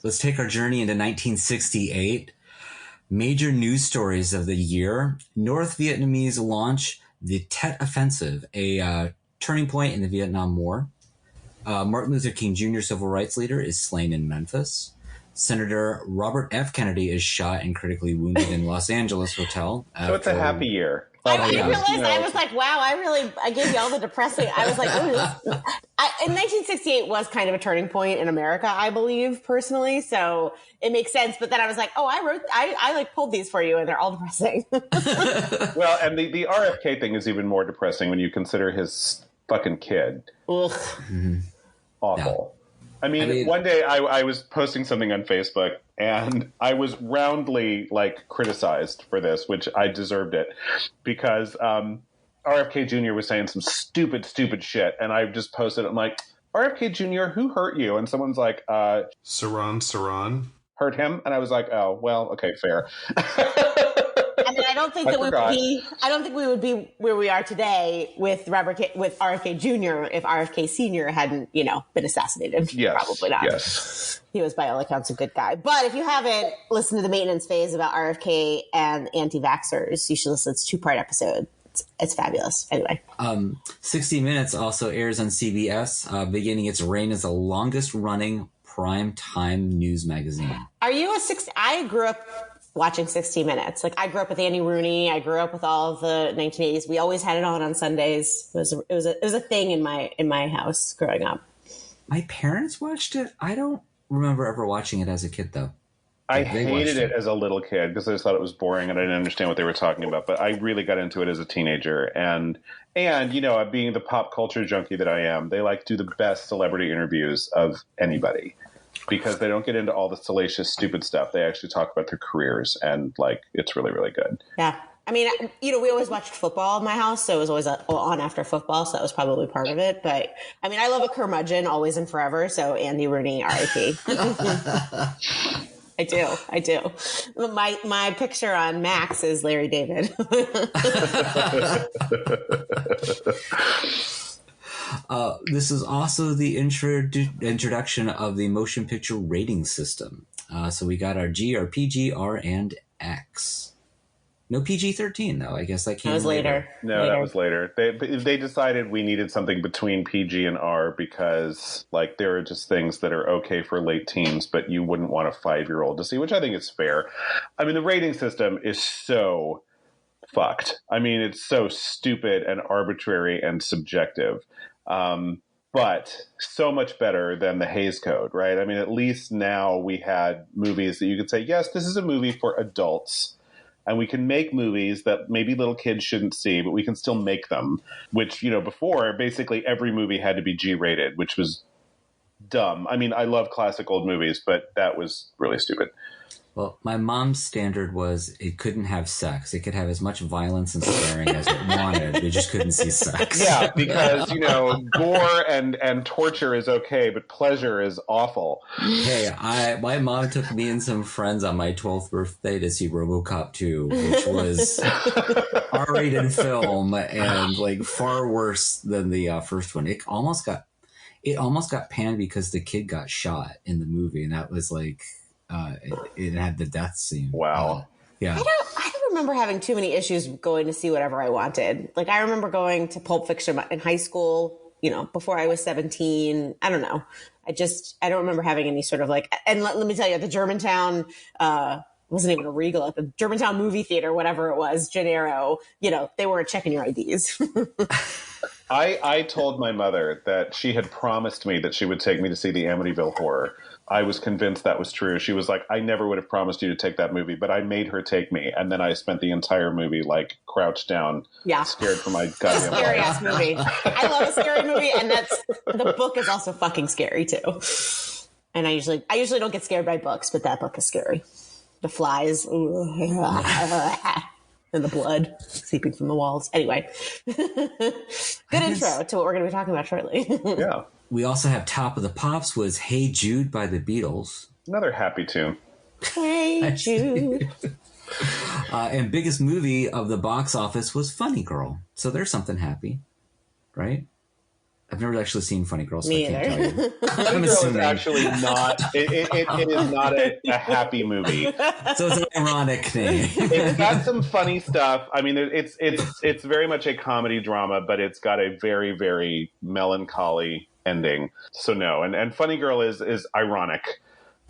Let's take our journey into 1968. Major news stories of the year. North Vietnamese launch the Tet Offensive, a turning point in the Vietnam War. Martin Luther King Jr., civil rights leader, is slain in Memphis. Senator Robert F. Kennedy is shot and critically wounded in Los Angeles hotel. So it's a happy year. I realized, I was like, wow, I gave you all the depressing. I was like, in 1968 was kind of a turning point in America, I believe, personally. So it makes sense. But then I was like, oh, I like pulled these for you and they're all depressing. Well, and the RFK thing is even more depressing when you consider his fucking kid. Ugh. Mm-hmm. Awful. Yeah. I mean, one day I was posting something on Facebook and I was roundly criticized for this, which I deserved it because RFK Jr. was saying some stupid shit. And I just posted it. I'm like, RFK Jr., who hurt you? And someone's like, Saran hurt him. And I was like, oh, well, okay, fair. I mean, I don't think we would be where we are today with RFK Jr. if RFK Sr. hadn't, been assassinated. Yes, probably not. Yes. He was by all accounts a good guy. But if you haven't listened to the maintenance phase about RFK and anti-vaxxers, you should listen. It's a 2-part episode. It's fabulous. Anyway. 60 Minutes also airs on CBS, beginning its reign as the longest running prime time news magazine. Are you I grew up watching 60 Minutes. I grew up with Andy Rooney. I grew up with all of the 1980s. We always had it on Sundays. It was a thing in my house growing up. My parents watched it. I don't remember ever watching it as a kid, though. I hated it as a little kid because I just thought it was boring and I didn't understand what they were talking about. But I really got into it as a teenager. And being the pop culture junkie that I am, they do the best celebrity interviews of anybody. Because they don't get into all the salacious, stupid stuff. They actually talk about their careers, and it's really, really good. Yeah, I mean, we always watched football in my house, so it was always on after football, so that was probably part of it. But I mean, I love a curmudgeon, always and forever. So Andy Rooney, R.I.P. I do. My picture on Max is Larry David. This is also the introduction of the motion picture rating system. So we got our G, our PG, R, and X. No PG-13, though. I guess that came later. No, that was later. They decided we needed something between PG and R because, there are just things that are okay for late teens, but you wouldn't want a 5-year-old to see, which I think is fair. I mean, the rating system is so fucked. I mean, it's so stupid and arbitrary and subjective. But so much better than the Hays Code, right? I mean, at least now we had movies that you could say, yes, this is a movie for adults. And we can make movies that maybe little kids shouldn't see, but we can still make them. Which, before, basically every movie had to be G-rated, which was dumb. I mean, I love classic old movies, but that was really stupid. Well, my mom's standard was it couldn't have sex. It could have as much violence and swearing as it wanted. It just couldn't see sex. Yeah, because, gore and torture is okay, but pleasure is awful. Hey, my mom took me and some friends on my 12th birthday to see RoboCop 2, which was R-rated film and far worse than the first one. It almost got panned because the kid got shot in the movie, and that was it had the death scene. Wow. Yeah. I don't remember having too many issues going to see whatever I wanted. I remember going to Pulp Fiction in high school, before I was 17. I don't know. I don't remember having any sort of and let me tell you, at the Germantown, wasn't even a Regal, at the Germantown movie theater, whatever it was, Gennaro, they weren't checking your IDs. I told my mother that she had promised me that she would take me to see the Amityville Horror. I was convinced that was true. She was like, I never would have promised you to take that movie, but I made her take me. And then I spent the entire movie crouched down, scared for my goddamn life. Scary ass movie. I love a scary movie, and the book is also fucking scary too. And I usually don't get scared by books, but that book is scary. The flies and the blood seeping from the walls. Anyway, good intro to what we're going to be talking about shortly. Yeah. We also have Top of the Pops was Hey Jude by the Beatles. Another happy tune. Hey Jude. And biggest movie of the box office was Funny Girl. So there's something happy, right? I've never actually seen Funny Girl, so Me I can't either. tell you. Funny I'm Girl is assuming. actually not. It is not a happy movie. So it's an ironic name. It's got some funny stuff. I mean, it's very much a comedy drama, but it's got a very, very melancholy ending. So no, and Funny Girl is ironic.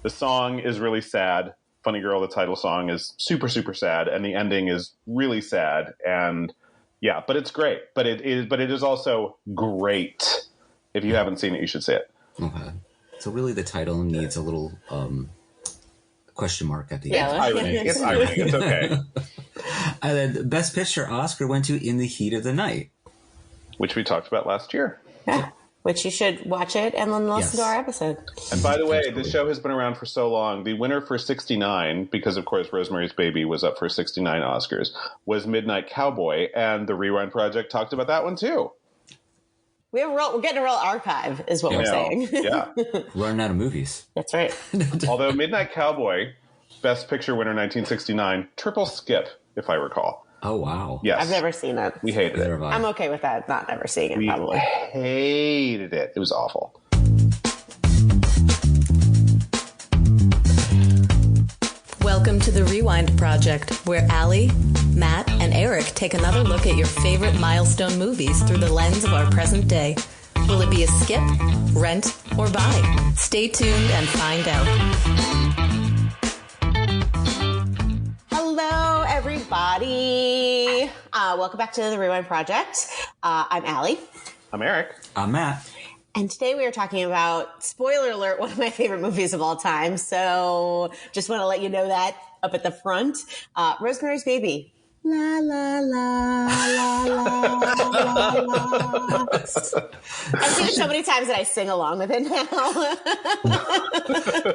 The song is really sad. Funny Girl, the title song, is super, super sad, and the ending is really sad. And yeah, but it's great. But it is also great. If you haven't seen it, you should see it. Okay. So really the title needs a little question mark at the Yeah. end. Irony. It's irony. It's okay. And then Best Picture Oscar went to In the Heat of the Night. Which we talked about last year. Yeah. Which you should watch it and then listen Yes. to our episode. And by the way, Absolutely. this show has been around for so long. The winner for 69, because of course Rosemary's Baby was up for 69 Oscars, was Midnight Cowboy, and the Rewind Project talked about that one too. We're getting a real archive, is what we're saying. Yeah. Running out of movies. That's right. Although Midnight Cowboy, Best Picture winner 1969, triple skip, if I recall. Oh, wow. Yes. I've never seen it. We hated Neither it. have I. I'm okay with that, not never seeing it, We probably. hated it. It was awful. Welcome to the Rewind Project, where Allie, Matt, and Eric take another look at your favorite milestone movies through the lens of our present day. Will it be a skip, rent, or buy? Stay tuned and find out. Hello, everybody. Welcome back to the Rewind Project. I'm Allie. I'm Eric. I'm Matt. And today we are talking about, spoiler alert, one of my favorite movies of all time. So just want to let you know that up at the front. Rosemary's Baby. La, la, la, la, la, la, la. I've seen it so many times that I sing along with it now.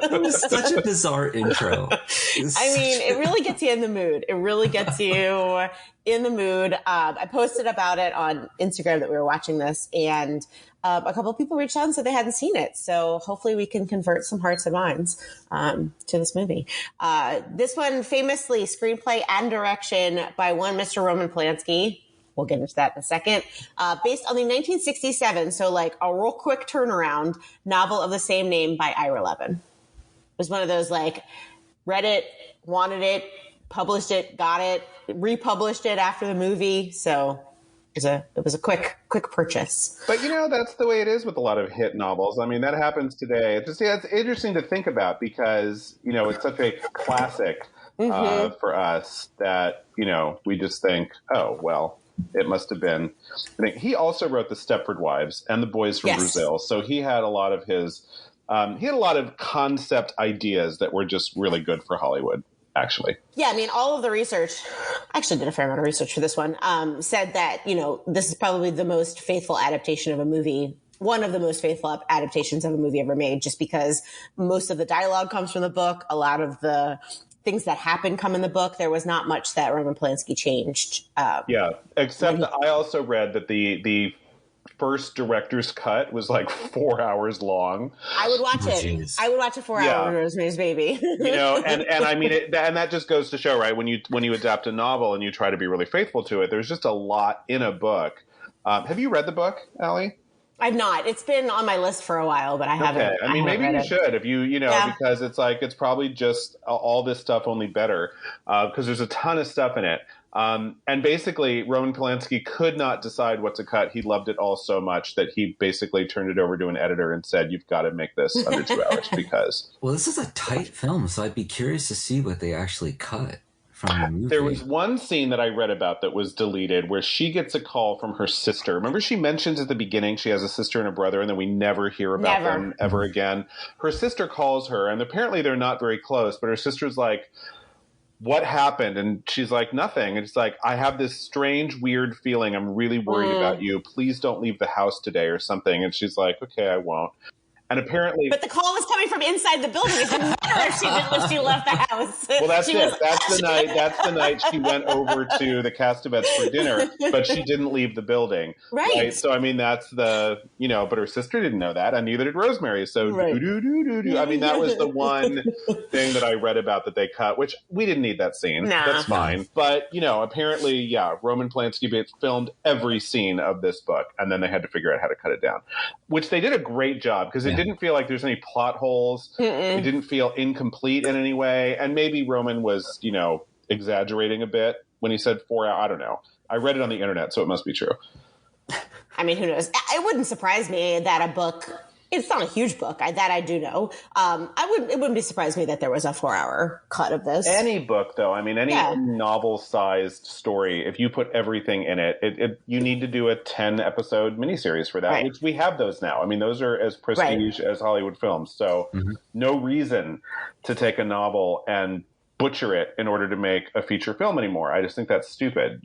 That was such a bizarre intro. I mean, it really gets you in the mood. It really gets you in the mood. I posted about it on Instagram that we were watching this, and a couple of people reached out and said they hadn't seen it. So hopefully we can convert some hearts and minds to this movie. This one famously screenplay and direction by one Mr. Roman Polanski. We'll get into that in a second. Based on the 1967, so like a real quick turnaround, novel of the same name by Ira Levin. It was one of those like, read it, wanted it, published it, got it, republished it after the movie. So it was a quick purchase. But that's the way it is with a lot of hit novels. I mean, that happens today. It's interesting to think about because, it's such a classic for us that, we just think, oh, well, it must have been. I think he also wrote The Stepford Wives and The Boys from Yes. Brazil. So he had a lot of his, he had a lot of concept ideas that were just really good for Hollywood. Actually. Yeah, I mean, all of the research, I actually did a fair amount of research for this one, said that, this is probably the most faithful adaptation of a movie, one of the most faithful adaptations of a movie ever made, just because most of the dialogue comes from the book. A lot of the things that happen come in the book. There was not much that Roman Polanski changed. Yeah, except that I also read that the first director's cut was like 4 hours long. I would watch it. Jeez. I would watch a 4-hour Rosemary's Baby. And I mean, and that just goes to show, right? When you adapt a novel and you try to be really faithful to it, there's just a lot in a book. Have you read the book, Allie? I've not. It's been on my list for a while, but I haven't. Okay. I mean, maybe read you it. should if you Yeah. because it's probably just all this stuff only better because there's a ton of stuff in it. And basically, Roman Polanski could not decide what to cut. He loved it all so much that he basically turned it over to an editor and said, "You've got to make this under 2 hours because." Well, this is a tight film, so I'd be curious to see what they actually cut from the movie. There was one scene that I read about that was deleted where she gets a call from her sister. Remember she mentions at the beginning she has a sister and a brother and then we never hear about them ever again. Her sister calls her and apparently they're not very close, but her sister's like, "What happened?" And she's like, "Nothing." And it's like, "I have this strange, weird feeling. I'm really worried about you. Please don't leave the house today," or something. And she's like, "Okay, I won't." And apparently, but the call was coming from inside the building. It didn't matter if she left the house. well, that's it. That's the night she went over to the Cassavettes for dinner, but she didn't leave the building. Right. So I mean, that's the but her sister didn't know that, and neither did Rosemary. So right. I mean, that was the one thing that I read about that they cut, which we didn't need that scene. Nah. That's fine. But apparently, yeah, Roman Polanski filmed every scene of this book, and then they had to figure out how to cut it down, which they did a great job because it didn't feel like there's any plot holes. It didn't feel incomplete in any way. And maybe Roman was, exaggerating a bit when he said 4 hours. I don't know. I read it on the internet, so it must be true. I mean, who knows? It wouldn't surprise me that a book, it's not a huge book, that I do know. It wouldn't be surprised me that there was a 4-hour cut of this. Any book, though, I mean, any novel-sized story, if you put everything in it, you need to do a 10-episode miniseries for that, which we have those now. I mean, those are as prestige as Hollywood films. So no reason to take a novel and butcher it in order to make a feature film anymore. I just think that's stupid.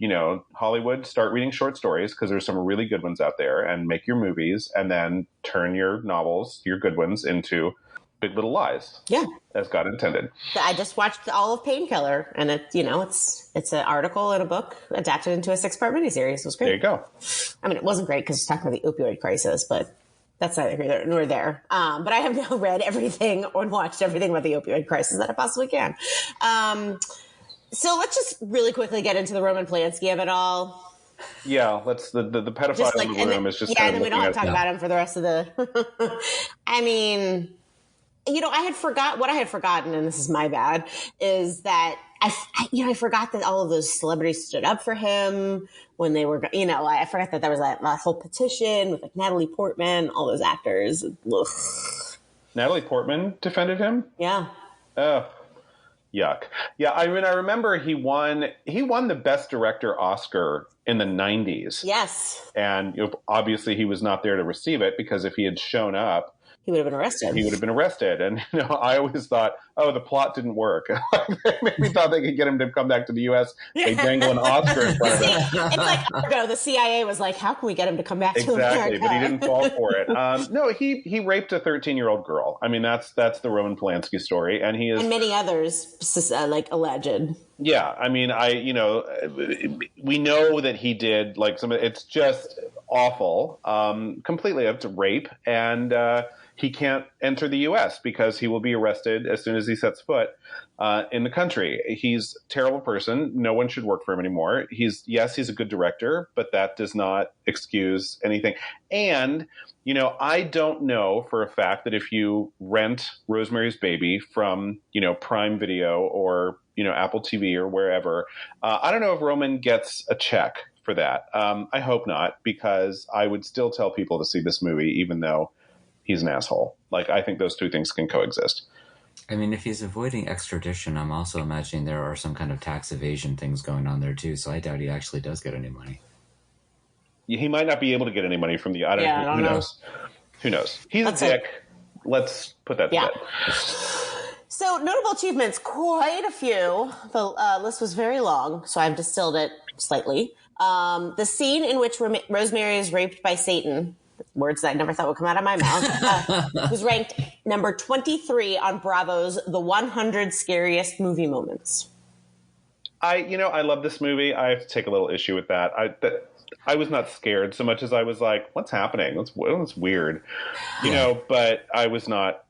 Hollywood, start reading short stories because there's some really good ones out there, and make your movies, and then turn your novels, your good ones, into Big Little Lies. Yeah. As God intended. I just watched all of Painkiller, and it's an article and a book adapted into a 6-part miniseries. It was great. There you go. I mean, it wasn't great because it's talking about the opioid crisis, but that's neither here nor there. But I have now read everything and watched everything about the opioid crisis that I possibly can. So let's just really quickly get into the Roman Polanski of it all. Yeah, let's the pedophile in the room is just kind of and then we don't have to talk about him for the rest of the. I mean, I had forgotten, and this is my bad, is that I forgot that all of those celebrities stood up for him when they were, I forgot that there was that whole petition with Natalie Portman, all those actors. Ugh. Natalie Portman defended him? Yeah. Oh, yuck. Yeah, I mean, I remember he won the Best Director Oscar in the 90s. Yes. And obviously he was not there to receive it, because if he had shown up, he would have been arrested. And, I always thought, the plot didn't work. They maybe thought they could get him to come back to the U.S. They dangle an Oscar in front of him. It's like, the CIA was like, how can we get him to come back to America? Exactly, but he didn't fall for it. No, he raped a 13-year-old girl. I mean, that's the Roman Polanski story. And he is... And many others, alleged. Yeah, I mean, we know that he did, it's just awful, completely up to rape, and he can't enter the U.S. because he will be arrested as soon as he sets foot in the country. He's a terrible person. No one should work for him anymore. He's a good director, but that does not excuse anything. And, I don't know for a fact that if you rent Rosemary's Baby from, Prime Video or, Apple TV or wherever, I don't know if Roman gets a check for that. I hope not, because I would still tell people to see this movie, even though he's an asshole. I think those two things can coexist. I mean, if he's avoiding extradition, I'm also imagining there are some kind of tax evasion things going on there too. So I doubt he actually does get any money. He might not be able to get any money from the. I don't know. Who knows? Who knows? He's a dick. Let's put that to bed. So notable achievements, quite a few. The list was very long, so I've distilled it slightly. The scene in which Rosemary is raped by Satan, words that I never thought would come out of my mouth, was ranked number 23 on Bravo's The 100 Scariest Movie Moments. I love this movie. I have to take a little issue with that. I was not scared so much as I was like, what's happening? That's weird. But I was not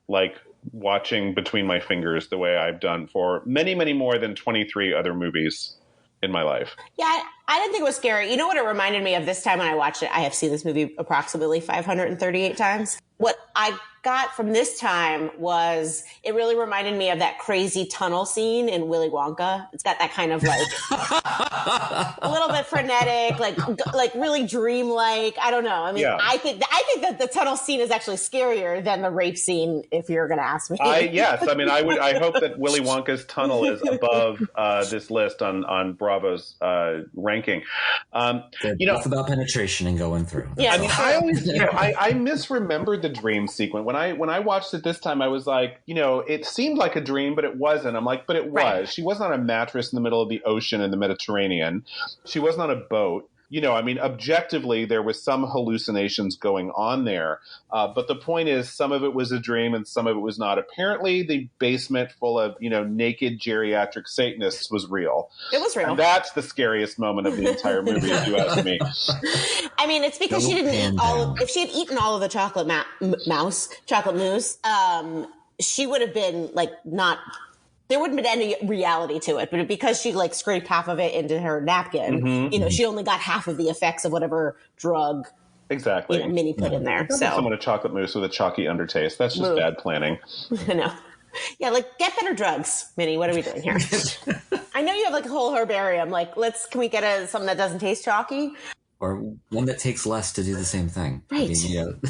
watching between my fingers the way I've done for many, many more than 23 other movies in my life. Yeah, I didn't think it was scary. You know what it reminded me of this time when I watched it? I have seen this movie approximately 538 times. What I got from this time was it really reminded me of that crazy tunnel scene in Willy Wonka. It's got that kind of a little bit frenetic, like really dreamlike. I don't know. I mean, I think that the tunnel scene is actually scarier than the rape scene, if you're going to ask me. Yes. I mean, I hope that Willy Wonka's tunnel is above this list on Bravo's ranking. It's about penetration and going through. Yeah. I mean, I always, I misremembered the dream sequence. When I watched it this time, I was like, it seemed like a dream, but it wasn't. I'm like, but it was. Right. She wasn't on a mattress in the middle of the ocean in the Mediterranean. She wasn't on a boat. I mean, objectively, there was some hallucinations going on there. But the point is, some of it was a dream and some of it was not. Apparently, the basement full of, naked geriatric Satanists was real. It was real. And that's the scariest moment of the entire movie, if you ask me. I mean, it's because she didn't eat if she had eaten all of the chocolate mousse, she would have been not. There wouldn't have been any reality to it, but because she scraped half of it into her napkin, she only got half of the effects of whatever drug exactly Minnie put in there. So someone a chocolate mousse with a chalky undertaste. That's just bad planning. I know. Yeah, get better drugs, Minnie. What are we doing here? I know you have a whole herbarium. Can we get something that doesn't taste chalky? Or one that takes less to do the same thing. Right.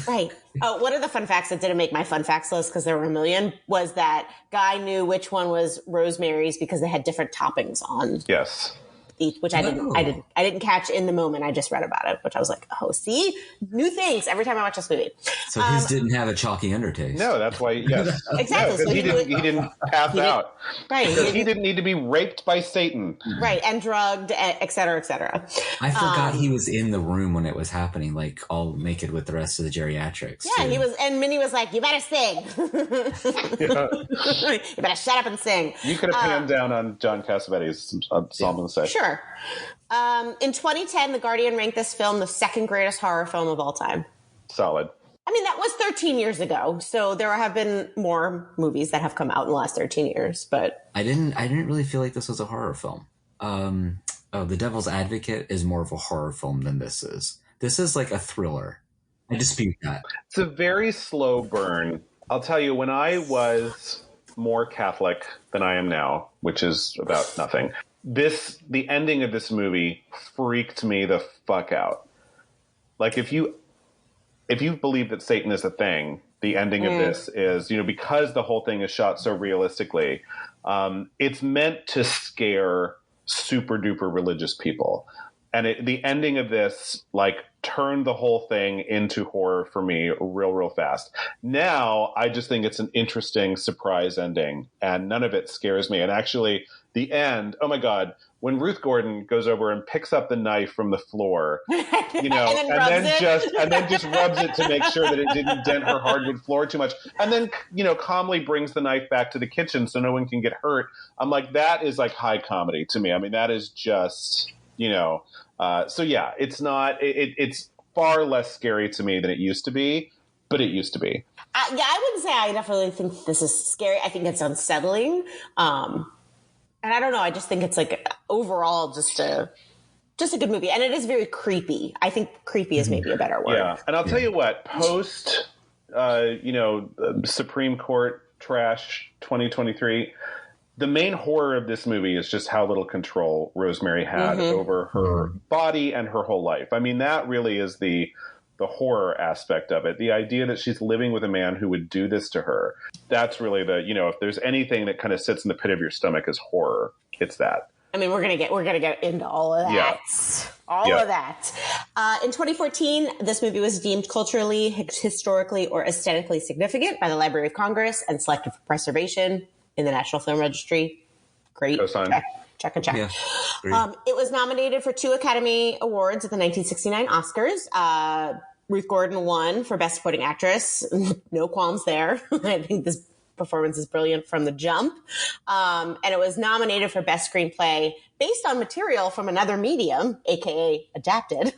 Right. Oh, one of the fun facts that didn't make my fun facts list because there were a million was that Guy knew which one was Rosemary's because they had different toppings on. Yes. Each, which I didn't catch in the moment. I just read about it, which I was like, oh, see, new things every time I watch this movie. So his didn't have a chalky undertaste. No, that's why. Yes, exactly. No, so he didn't pass out. Right. He didn't need to be raped by Satan. Right, and drugged, et cetera, et cetera. I forgot he was in the room when it was happening, all naked with the rest of the geriatrics. Yeah, he was, and Minnie was like, "You better sing. You better shut up and sing." You could have panned down on John Cassavetes. That's all I'm going to say. Sure. In 2010, The Guardian ranked this film the second greatest horror film of all time. Solid. I mean, that was 13 years ago, so there have been more movies that have come out in the last 13 years. But I didn't really feel like this was a horror film. The Devil's Advocate is more of a horror film than this is. This is like a thriller. I dispute that. It's a very slow burn. I'll tell you, when I was more Catholic than I am now, which is about nothing, the ending of this movie freaked me the fuck out. If you believe that Satan is a thing, the ending of this is, because the whole thing is shot so realistically, it's meant to scare super duper religious people. And the ending of this, turned the whole thing into horror for me real fast. Now, I just think it's an interesting surprise ending, and none of it scares me. And actually, the end, oh my God, when Ruth Gordon goes over and picks up the knife from the floor, and then just rubs it to make sure that it didn't dent her hardwood floor too much, and then, calmly brings the knife back to the kitchen so no one can get hurt. I'm like, that is high comedy to me. I mean, that is just, so yeah, it's not, it's far less scary to me than it used to be, but it used to be. Yeah, I wouldn't say I definitely think this is scary. I think it's unsettling. And I don't know. I just think it's overall just a good movie. And it is very creepy. I think creepy is maybe a better word. Yeah. And I'll tell you what, post, Supreme Court trash 2023, the main horror of this movie is just how little control Rosemary had over her body and her whole life. I mean, that really is the horror aspect of it. The idea that she's living with a man who would do this to her. That's really if there's anything that kind of sits in the pit of your stomach is horror, it's that. I mean, we're gonna get into all of that. Yeah. All of that. In 2014, this movie was deemed culturally, historically, or aesthetically significant by the Library of Congress and selected for preservation in the National Film Registry. Great. Check. Yeah, it was nominated for 2 Academy Awards at the 1969 Oscars. Ruth Gordon won for Best Supporting Actress. No qualms there. I think this performance is brilliant from the jump. And it was nominated for Best Screenplay based on material from another medium, aka adapted.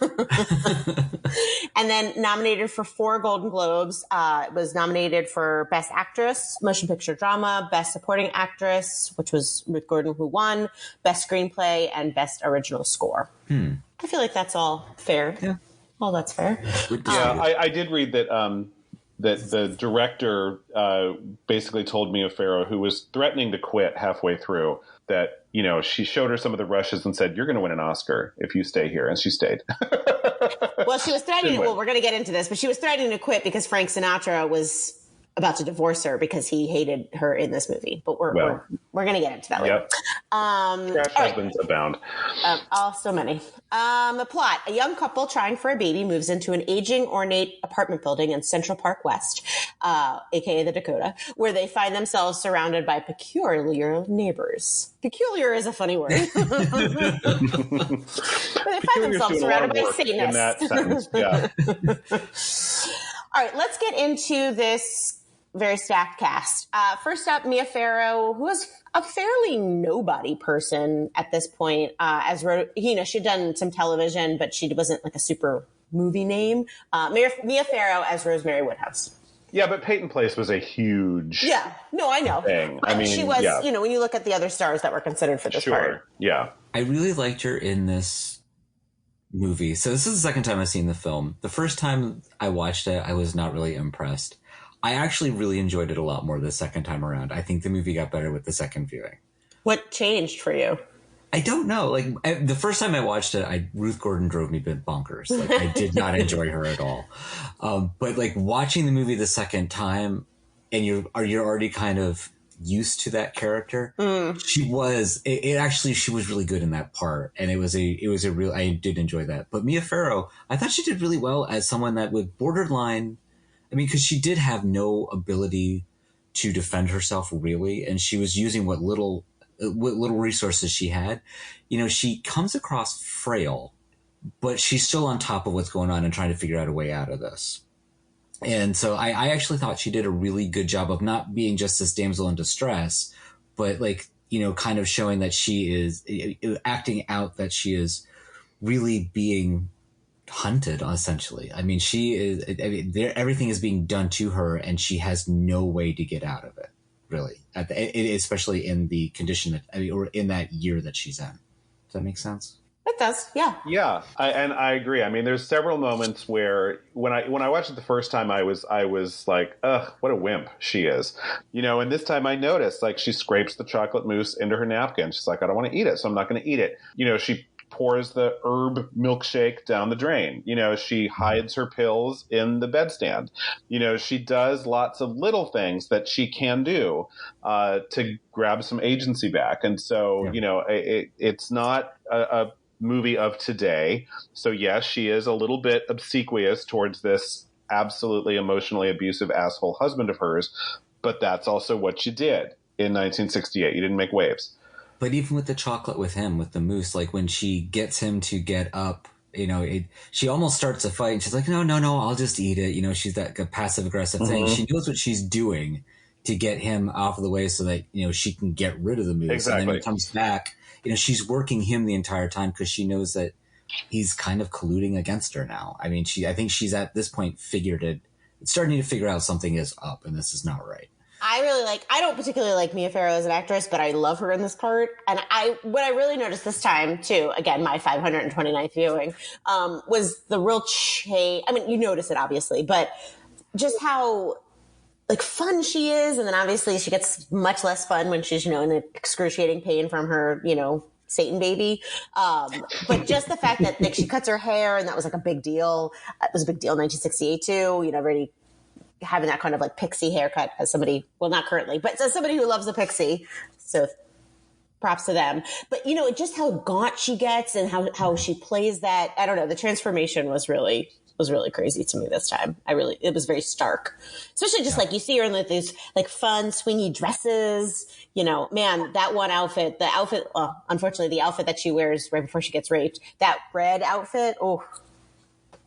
And then nominated for 4 Golden Globes. It was nominated for Best Actress, Motion Picture Drama, Best Supporting Actress, which was Ruth Gordon who won, Best Screenplay, and Best Original Score. I feel like that's all fair. Yeah. Well, that's fair. Yeah, I did read that that the director basically told Mia Farrow, who was threatening to quit halfway through, that, she showed her some of the rushes and said, "You're going to win an Oscar if you stay here." And she stayed. Well, she was threatening, we're going to get into this, but she was threatening to quit because Frank Sinatra was about to divorce her because he hated her in this movie. But we're going to get into that later. Trash husbands abound. So many. The plot. A young couple trying for a baby moves into an aging, ornate apartment building in Central Park West, a.k.a. the Dakota, where they find themselves surrounded by peculiar neighbors. Peculiar is a funny word. Where they find themselves surrounded by Satanists. In that sentence, yeah. All right, let's get into this very stacked cast. First up, Mia Farrow, who was a fairly nobody person at this point. She'd done some television, but she wasn't like a super movie name. Mia Farrow as Rosemary Woodhouse. Yeah, but Peyton Place was a huge I know. thing. But she was, when you look at the other stars that were considered for this part. Yeah. I really liked her in this movie. So this is the second time I've seen the film. The first time I watched it, I was not really impressed. I actually really enjoyed it a lot more the second time around. I think the movie got better with the second viewing. What changed for you? I don't know. Like the first time I watched it, Ruth Gordon drove me bonkers. Like I did not enjoy her at all. But like watching the movie the second time, and you're already kind of used to that character. She was really good in that part, and it was a real. I did enjoy that. But Mia Farrow, I thought she did really well as someone that would borderline. I mean, because she did have no ability to defend herself really, and she was using what little resources she had. She comes across frail, but she's still on top of what's going on and trying to figure out a way out of this. And so I actually thought she did a really good job of not being just this damsel in distress, but kind of showing that she is acting out that she is really being hunted, essentially. I mean, everything is being done to her, and she has no way to get out of it, really. Especially in the condition or in that year that she's in. Does that make sense? It does, yeah. Yeah, I agree. I mean, there's several moments where when I watched it the first time, I was like, ugh, what a wimp she is. And this time I noticed, like, she scrapes the chocolate mousse into her napkin. She's like, I don't want to eat it, so I'm not going to eat it. She pours the herb milkshake down the drain. She hides her pills in the bedstand. She does lots of little things that she can do to grab some agency back. And so, it's not a movie of today. So yes, she is a little bit obsequious towards this absolutely emotionally abusive asshole husband of hers, but that's also what she did in 1968. You didn't make waves. But even with the chocolate with him, with the mousse, like when she gets him to get up, she almost starts a fight and she's like, no, I'll just eat it. She's that passive aggressive thing. She knows what she's doing to get him off of the way so that, she can get rid of the mousse. Exactly. And then when he comes back, she's working him the entire time because she knows that he's kind of colluding against her now. I mean, I think she's at this point starting to figure out something is up and this is not right. I don't particularly like Mia Farrow as an actress, but I love her in this part. And what I really noticed this time too, again, my 529th viewing, was the real change. I mean, you notice it obviously, but just how fun she is. And then obviously she gets much less fun when she's, in excruciating pain from her, Satan baby. But just the fact that she cuts her hair and that was a big deal. It was a big deal in 1968 too, already having that kind of pixie haircut as somebody, well, not currently, but as somebody who loves a pixie. So props to them. But, just how gaunt she gets and how she plays that. I don't know. The transformation was really crazy to me this time. It was very stark, especially just you see her in these fun swingy dresses, man, that one outfit, unfortunately the outfit that she wears right before she gets raped, that red outfit. Oh,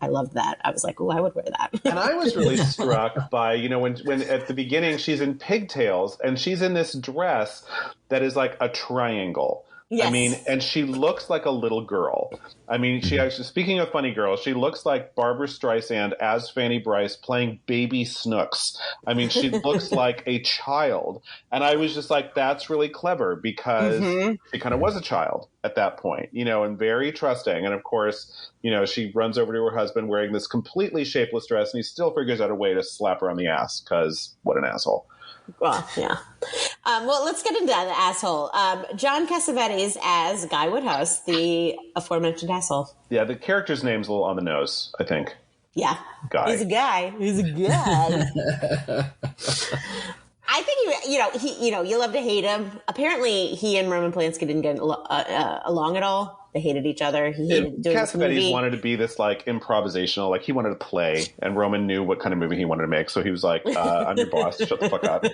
I loved that. I was like, oh, I would wear that. And I was really struck by, when at the beginning she's in pigtails and she's in this dress that is like a triangle. Yes. I mean, and she looks like a little girl. I mean, she actually, speaking of funny girls, she looks like Barbara Streisand as Fanny Bryce playing baby Snooks. I mean, she looks like a child. And I was just like, that's really clever because she kind of was a child at that point, and very trusting. And of course, she runs over to her husband wearing this completely shapeless dress and he still figures out a way to slap her on the ass because what an asshole. Well, yeah. Well, let's get into that asshole. John Cassavettes as Guy Woodhouse, the aforementioned asshole. Yeah, the character's name's a little on the nose, I think. Yeah. Guy. He's a guy. He's a guy. I think you love to hate him. Apparently, he and Roman Polanski didn't get along at all. They hated each other. He hated doing this movie. Cassavetes wanted to be this like improvisational, like he wanted to play, and Roman knew what kind of movie he wanted to make, so he was like, "I'm your boss. Shut the fuck up.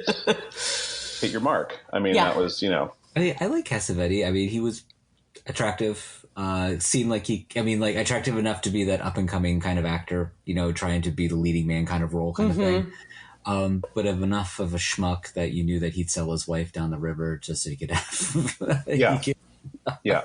Hit your mark." I mean, that was I like Cassavetes. I mean, he was attractive. Seemed like attractive enough to be that up and coming kind of actor. Trying to be the leading man kind of role, kind of thing. But enough of a schmuck that you knew that he'd sell his wife down the river just so he could have. Yeah.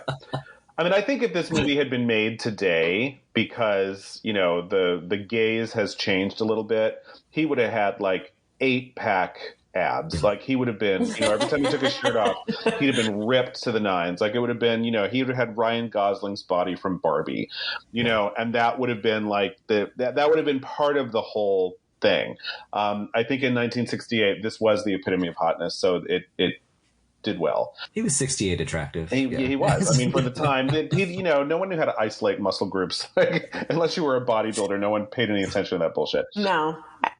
I mean, I think if this movie had been made today, because the gaze has changed a little bit, he would have had like 8-pack abs. Like he would have been, every time he took his shirt off, he'd have been ripped to the nines. Like it would have been, he would have had Ryan Gosling's body from Barbie, and that would have been like that would have been part of the whole thing. I think in 1968, this was the epitome of hotness. So it did well. He was 68 attractive. He was. I mean, for the time, no one knew how to isolate muscle groups. Unless you were a bodybuilder, no one paid any attention to that bullshit. No.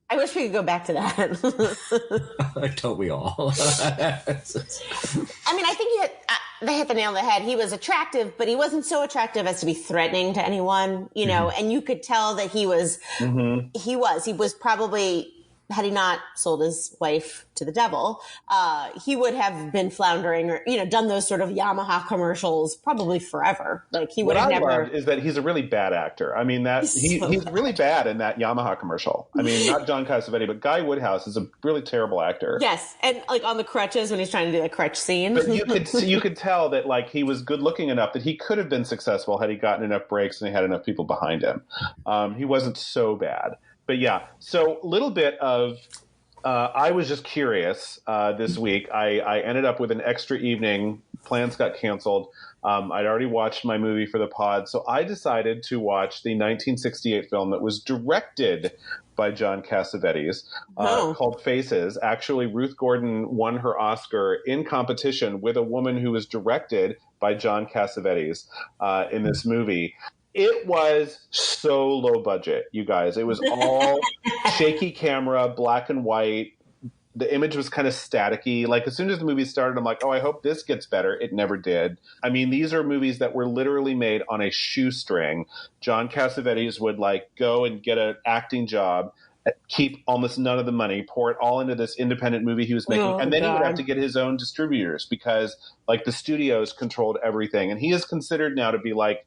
I wish we could go back to that. Don't we all? I mean, I think they hit the nail on the head. He was attractive, but he wasn't so attractive as to be threatening to anyone, and you could tell that he was probably, had he not sold his wife to the devil, he would have been floundering or, done those sort of Yamaha commercials probably forever. Like he would have never. What I love is that he's a really bad actor. I mean, he's really bad in that Yamaha commercial. I mean, not John Cassavetes, but Guy Woodhouse is a really terrible actor. Yes. And like on the crutches when he's trying to do the crutch scene. But you could tell that like he was good looking enough that he could have been successful had he gotten enough breaks and he had enough people behind him. He wasn't so bad. But yeah, so a little bit of, I was just curious this week. I ended up with an extra evening. Plans got canceled. I'd already watched my movie for the pod. So I decided to watch the 1968 film that was directed by John Cassavetes called Faces. Actually, Ruth Gordon won her Oscar in competition with a woman who was directed by John Cassavetes in this movie. It was so low budget, you guys. It was all shaky camera, black and white. The image was kind of staticky. Like as soon as the movie started, I'm like, oh, I hope this gets better. It never did. I mean, these are movies that were literally made on a shoestring. John Cassavetes would like go and get an acting job, keep almost none of the money, pour it all into this independent movie he was making. And then he would have to get his own distributors because like the studios controlled everything. And he is considered now to be like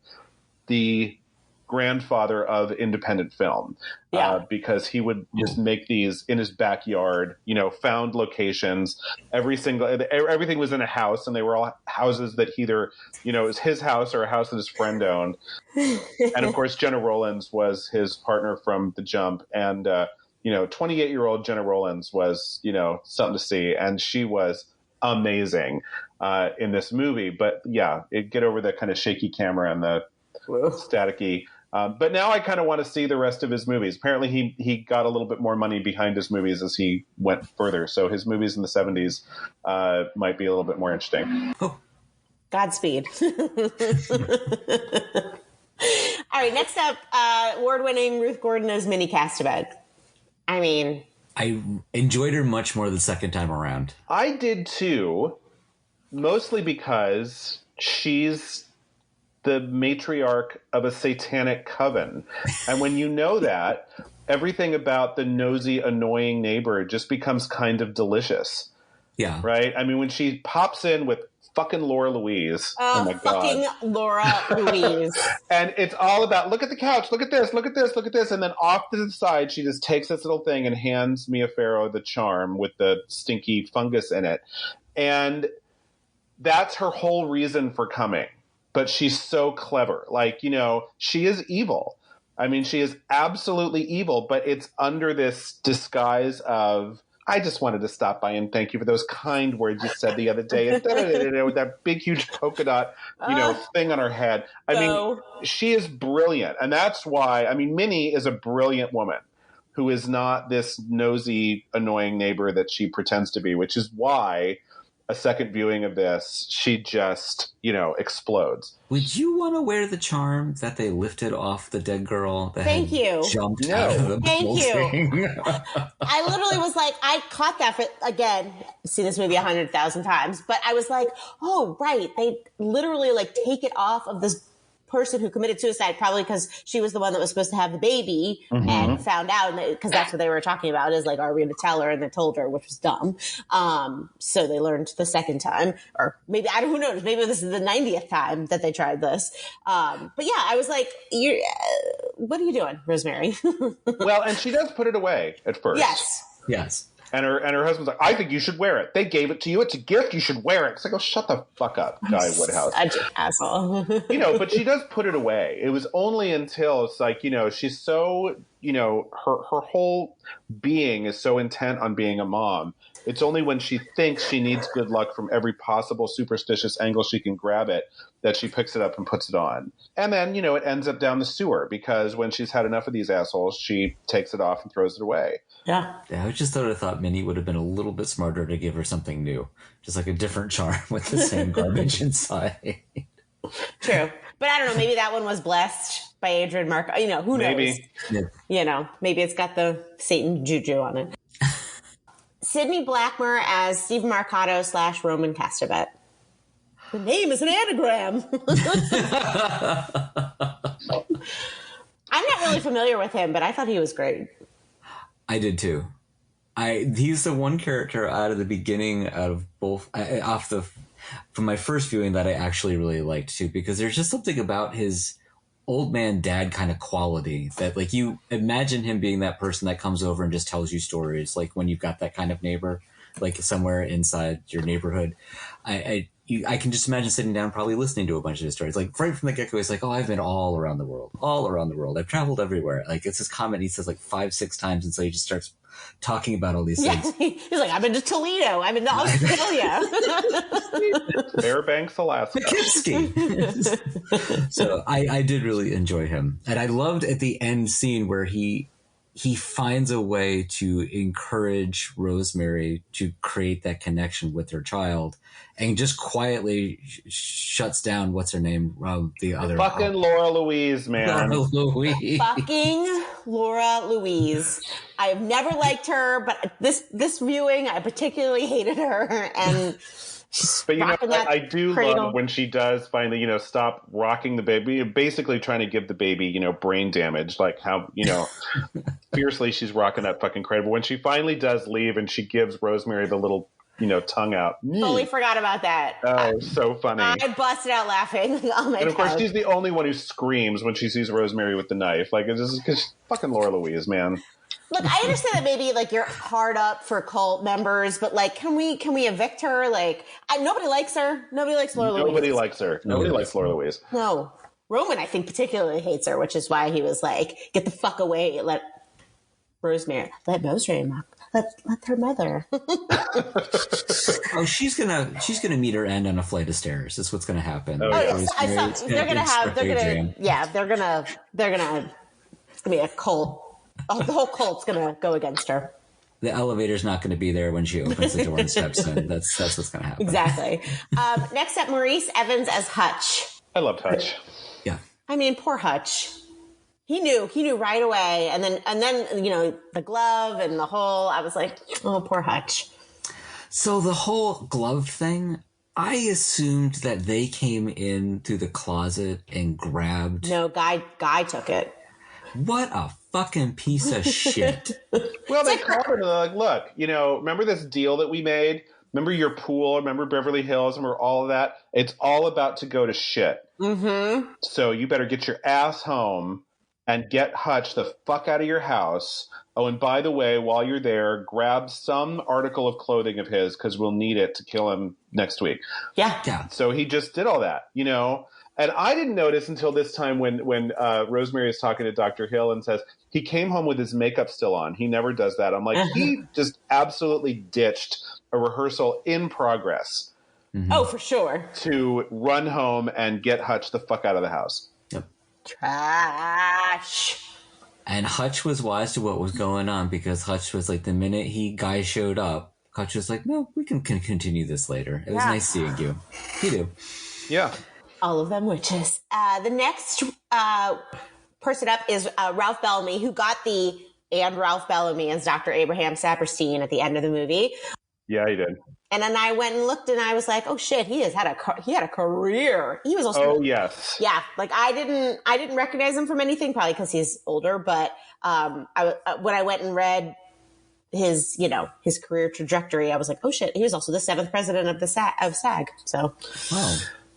the grandfather of independent film because he would just make these in his backyard, found locations. Everything was in a house, and they were all houses that either, it was his house or a house that his friend owned. And of course, Jenna Rollins was his partner from The Jump. And, 28-year-old Jenna Rollins was, something to see. And she was amazing in this movie. But yeah, get over the kind of shaky camera and the staticky. But now I kind of want to see the rest of his movies. Apparently he got a little bit more money behind his movies as he went further. So his movies in the 70s might be a little bit more interesting. Godspeed. All right, next up, award-winning Ruth Gordon as Minnie Cassavetes. I mean... I enjoyed her much more the second time around. I did too, mostly because she's the matriarch of a satanic coven. And when you know that, everything about the nosy, annoying neighbor just becomes kind of delicious. Yeah. Right? I mean, when she pops in with fucking Laura Louise. Oh my fucking God. Laura Louise. And it's all about, look at the couch, look at this, look at this, look at this. And then off to the side, she just takes this little thing and hands Mia Farrow the charm with the stinky fungus in it. And that's her whole reason for coming. But she's so clever. Like, she is evil. I mean, she is absolutely evil, but it's under this disguise of, I just wanted to stop by and thank you for those kind words you said the other day. And with that big, huge polka dot, thing on her head. I mean, she is brilliant. And that's why, I mean, Minnie is a brilliant woman who is not this nosy, annoying neighbor that she pretends to be, which is why a second viewing of this, she just, explodes. Would you want to wear the charm that they lifted off the dead girl that Thank you. jumped out of the Thank building? you. I literally was like, I caught that again, I've seen this movie 100,000 times, but I was like, oh, right. They literally like take it off of this person who committed suicide, probably because she was the one that was supposed to have the baby and found out, because that's what they were talking about, is like, are we going to tell her? And they told her, which was dumb. So they learned the second time, or maybe, who knows, maybe this is the 90th time that they tried this. But yeah, I was like, what are you doing, Rosemary? Well, and she does put it away at first. Yes. And her husband's like, I think you should wear it. They gave it to you. It's a gift. You should wear it. It's like, oh, shut the fuck up, Guy Woodhouse. Such an asshole. But she does put it away. It was only until it's like, she's so, her whole being is so intent on being a mom. It's only when she thinks she needs good luck from every possible superstitious angle she can grab it that she picks it up and puts it on. And then, it ends up down the sewer, because when she's had enough of these assholes, she takes it off and throws it away. Yeah. I just thought Minnie would have been a little bit smarter to give her something new. Just like a different charm with the same garbage inside. True. But I don't know, maybe that one was blessed by Adrian Mark. Who knows? Maybe. Yeah. Maybe it's got the Satan juju on it. Sidney Blackmer as Steve Marcato / Roman Cassavettes. The name is an anagram. I'm not really familiar with him, but I thought he was great. I did too. He's the one character out of the beginning, out of both, from my first viewing, that I actually really liked too, because there's just something about his old man dad kind of quality that, like, you imagine him being that person that comes over and just tells you stories, like when you've got that kind of neighbor, like somewhere inside your neighborhood. I can just imagine sitting down, probably listening to a bunch of his stories. Like right from the get-go, he's like, "Oh, I've been all around the world. I've traveled everywhere." Like it's his comment. He says like 5-6 times, and so he just starts talking about all these things. He's like, "I've been to Toledo. I've been to Australia, Fairbanks, Alaska." Poughkeepsie. So I did really enjoy him, and I loved at the end scene where he finds a way to encourage Rosemary to create that connection with her child, and just quietly shuts down, what's her name? The other fucking Laura Louise, man. Laura Louise. Fucking Laura Louise. I have never liked her, but this viewing, I particularly hated her. And but I do love when she does finally, stop rocking the baby, basically trying to give the baby, brain damage, like how, fiercely she's rocking that fucking cradle. But when she finally does leave and she gives Rosemary the little, tongue out. Totally forgot about that. Oh, so funny. I busted out laughing. Oh my God. And of course, she's the only one who screams when she sees Rosemary with the knife. Like, it's just because fucking Laura Louise, man. Look, I understand that maybe like you're hard up for cult members, but like, can we evict her? Like, nobody likes her. Nobody likes Laura Louise. Nobody likes her. Nobody likes Laura Louise. No. Roman, I think, particularly hates her, which is why he was like, get the fuck away. Let Rosemary let her mother. Oh, she's gonna meet her end on a flight of stairs. That's what's gonna happen. Oh, yes. They're gonna it's gonna be a cult. The whole cult's gonna go against her. The elevator's not going to be there when she opens the door and steps in. That's what's going to happen. Exactly. Next up, Maurice Evans as Hutch. I loved Hutch. Yeah. I mean, poor Hutch. He knew right away, and then the glove and the whole. I was like, oh, poor Hutch. So the whole glove thing, I assumed that they came in through the closet and grabbed. No, guy took it. What a fucking piece of shit. Well, they called her and they're like, look, remember this deal that we made? Remember your pool? Remember Beverly Hills? Remember all of that? It's all about to go to shit. Mm-hmm. So you better get your ass home and get Hutch the fuck out of your house. Oh, and by the way, while you're there, grab some article of clothing of his because we'll need it to kill him next week. Yeah. So he just did all that, And I didn't notice until this time when Rosemary is talking to Dr. Hill and says, he came home with his makeup still on. He never does that. I'm like, he just absolutely ditched a rehearsal in progress. Mm-hmm. Oh, for sure. To run home and get Hutch the fuck out of the house. Yep. Trash. And Hutch was wise to what was going on, because Hutch was like, the minute guy showed up, Koch was like, no, we can continue this later. It was nice seeing you. You do. Yeah. All of them witches. The next person up is Ralph Bellamy, who got and Ralph Bellamy as Dr. Abraham Saperstein at the end of the movie. Yeah, he did. And then I went and looked, and I was like, "Oh shit, he had a career." He was also, oh yes, yeah. Like I didn't recognize him from anything, probably because he's older. But when I went and read his career trajectory, I was like, "Oh shit, he was also the 7th president of SAG." So,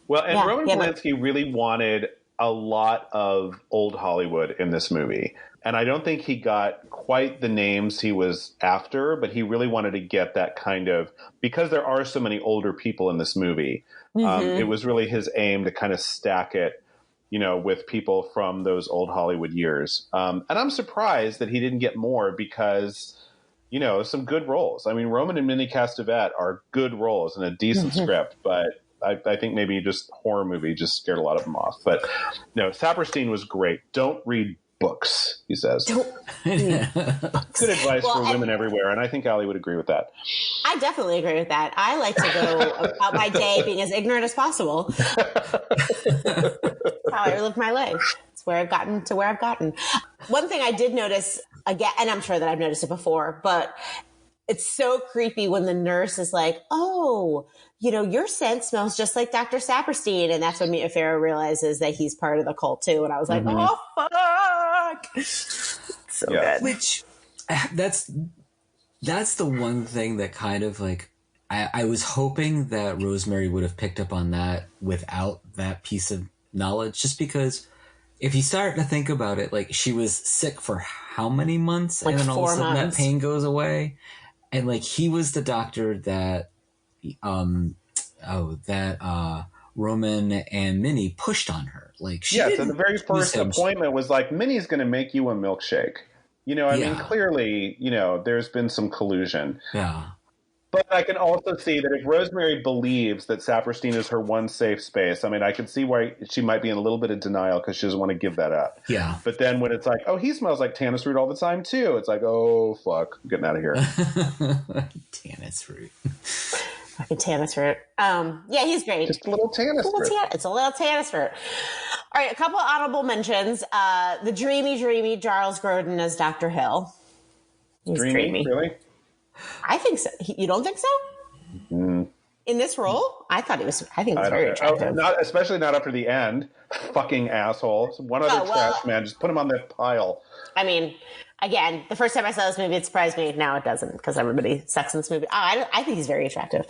well, and Roman Polanski really wanted a lot of old Hollywood in this movie. And I don't think he got quite the names he was after, but he really wanted to get that kind of, because there are so many older people in this movie, it was really his aim to kind of stack it, with people from those old Hollywood years. And I'm surprised that he didn't get more because, some good roles. I mean, Roman and Minnie Cassavettes are good roles and a decent script, but I think maybe just horror movie just scared a lot of them off. But no, Saperstein was great. Don't read books, he says. Good advice for women everywhere, and I think Allie would agree with that. I definitely agree with that. I like to go about my day being as ignorant as possible. That's how I live my life. It's where I've gotten to where I've gotten. One thing I did notice, again, and I'm sure that I've noticed it before, but it's so creepy when the nurse is like, "Oh, your scent smells just like Dr. Saperstein." And that's when Mia Farrow realizes that he's part of the cult too. And I was like, oh, fuck. So good. Which, that's the one thing that kind of like, I was hoping that Rosemary would have picked up on that without that piece of knowledge, just because if you start to think about it, like she was sick for how many months? Like and then all of a 4 sudden months. that pain goes away. And like, he was the doctor that, Roman and Minnie pushed on her. Like, so the very first appointment was like, Minnie's going to make you a milkshake. I mean, clearly, there's been some collusion. Yeah. But I can also see that if Rosemary believes that Saperstein is her one safe space, I mean, I can see why she might be in a little bit of denial because she doesn't want to give that up. Yeah. But then when it's like, oh, he smells like tannis root all the time, too. It's like, oh, fuck, I'm getting out of here. Tannis root. Fucking tannis root. Yeah, he's great. Just a little tannis root. It's a little tannis root. All right, a couple honorable mentions. The dreamy Charles Grodin as Dr. Hill. He's dreamy. Really? I think so. You don't think so? In this role? I think he was very attractive. Especially not up to the end. Fucking asshole. One other trash man. Just put him on that pile. I mean, again, the first time I saw this movie, it surprised me. Now it doesn't because everybody sucks in this movie. I think he's very attractive.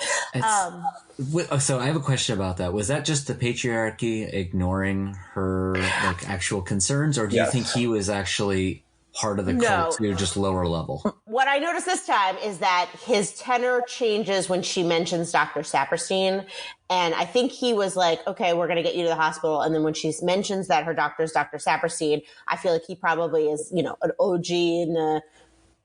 So I have a question about that. Was that just the patriarchy ignoring her like actual concerns, or do you think he was actually part of the cult to just lower level? What I noticed this time is that his tenor changes when she mentions Dr. Saperstein. And I think he was like, okay, we're going to get you to the hospital. And then when she mentions that her doctor is Dr. Saperstein, I feel like he probably is, an OG in the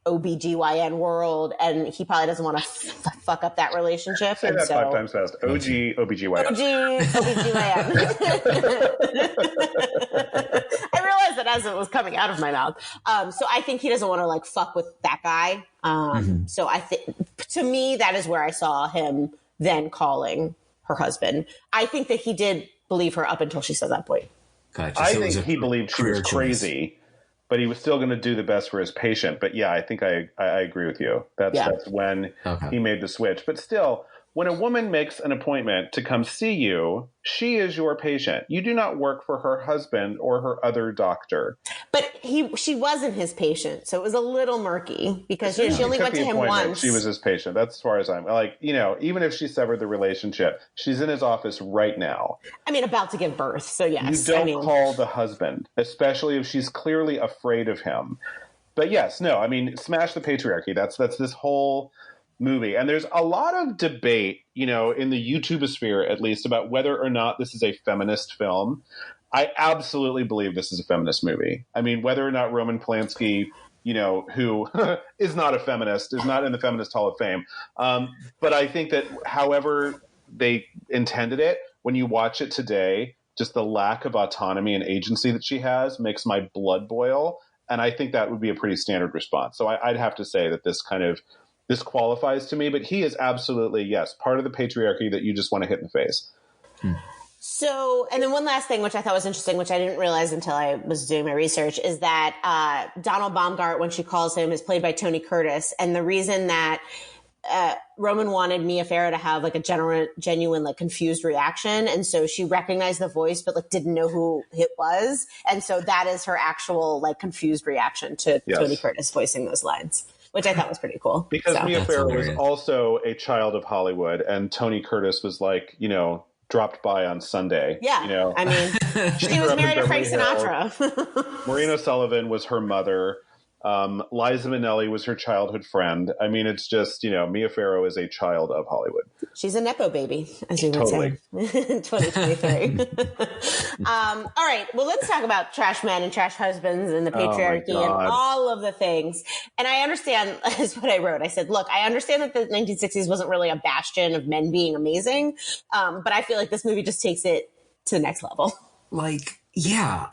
OBGYN world. And he probably doesn't want to fuck up that relationship. Say that 5 times fast. OG OBGYN. OG OBGYN. I realized that as it was coming out of my mouth. So I think he doesn't want to like fuck with that guy. So I think, to me, that is where I saw him then calling her husband. I think that he did believe her up until she said that point. Gotcha. I think he believed she was crazy, but he was still going to do the best for his patient. But yeah, I think I agree with you. That's when he made the switch. But still, when a woman makes an appointment to come see you, she is your patient. You do not work for her husband or her other doctor. But she wasn't his patient, so it was a little murky because she only went to him once. She was his patient. That's as far as I'm like, even if she severed the relationship, she's in his office right now. I mean, about to give birth. So yes, you don't call the husband, especially if she's clearly afraid of him. But yes, no, I mean, smash the patriarchy. That's this whole movie. And there's a lot of debate, in the YouTube sphere, at least, about whether or not this is a feminist film. I absolutely believe this is a feminist movie. I mean, whether or not Roman Polanski, who is not a feminist, is not in the Feminist Hall of Fame. But I think that however they intended it, when you watch it today, just the lack of autonomy and agency that she has makes my blood boil. And I think that would be a pretty standard response. So I'd have to say that this kind of this qualifies to me, but he is absolutely, yes, part of the patriarchy that you just want to hit in the face. So, and then one last thing, which I thought was interesting, which I didn't realize until I was doing my research, is that Donald Baumgart, when she calls him, is played by Tony Curtis. And the reason that Roman wanted Mia Farrow to have like a genuine, like confused reaction. And so she recognized the voice, but like didn't know who it was. And so that is her actual like confused reaction to Tony Curtis voicing those lines, which I thought was pretty cool. Because Mia Farrow was also a child of Hollywood, and Tony Curtis was like, you know, dropped by on Sunday. Yeah. You know? I mean, she was married to Frank Sinatra. Maureen O'Sullivan was her mother. Liza Minnelli was her childhood friend. I mean, it's just, you know, Mia Farrow is a child of Hollywood. She's a Nepo baby, as you would say. In 2023. All right. Well, let's talk about trash men and trash husbands and the patriarchy and all of the things. And I understand, is what I wrote. I said, look, I understand that the 1960s wasn't really a bastion of men being amazing. But I feel like this movie just takes it to the next level. Like, yeah,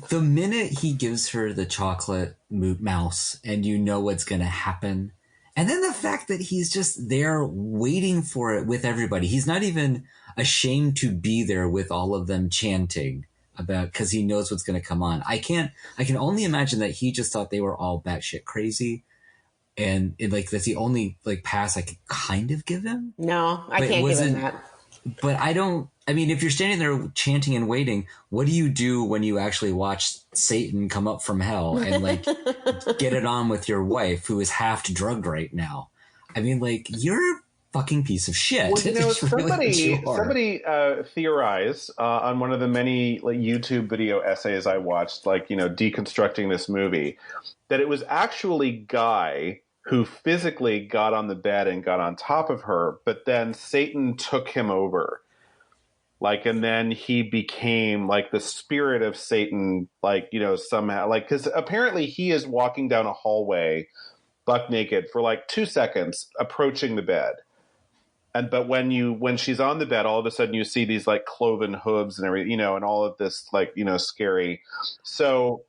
the minute he gives her the chocolate mouse and you know what's going to happen. And then the fact that he's just there waiting for it with everybody. He's not even ashamed to be there with all of them chanting about, because he knows what's going to come on. I can only imagine that he just thought they were all batshit crazy. And that's the only like pass I could kind of give him. No, I can't give him that. But I mean, if you're standing there chanting and waiting, what do you do when you actually watch Satan come up from hell and like get it on with your wife who is half drugged right now? I mean, like, you're a fucking piece of shit. Well, you know, somebody theorized on one of the many like YouTube video essays I watched, like, you know, deconstructing this movie, that it was actually Guy who physically got on the bed and got on top of her, but then Satan took him over. Like, and then he became like the spirit of Satan, like, you know, somehow, like, because apparently he is walking down a hallway buck naked for like 2 seconds approaching the bed. But when she's on the bed, all of a sudden you see these like cloven hooves and everything, you know, and all of this like, you know, scary. So,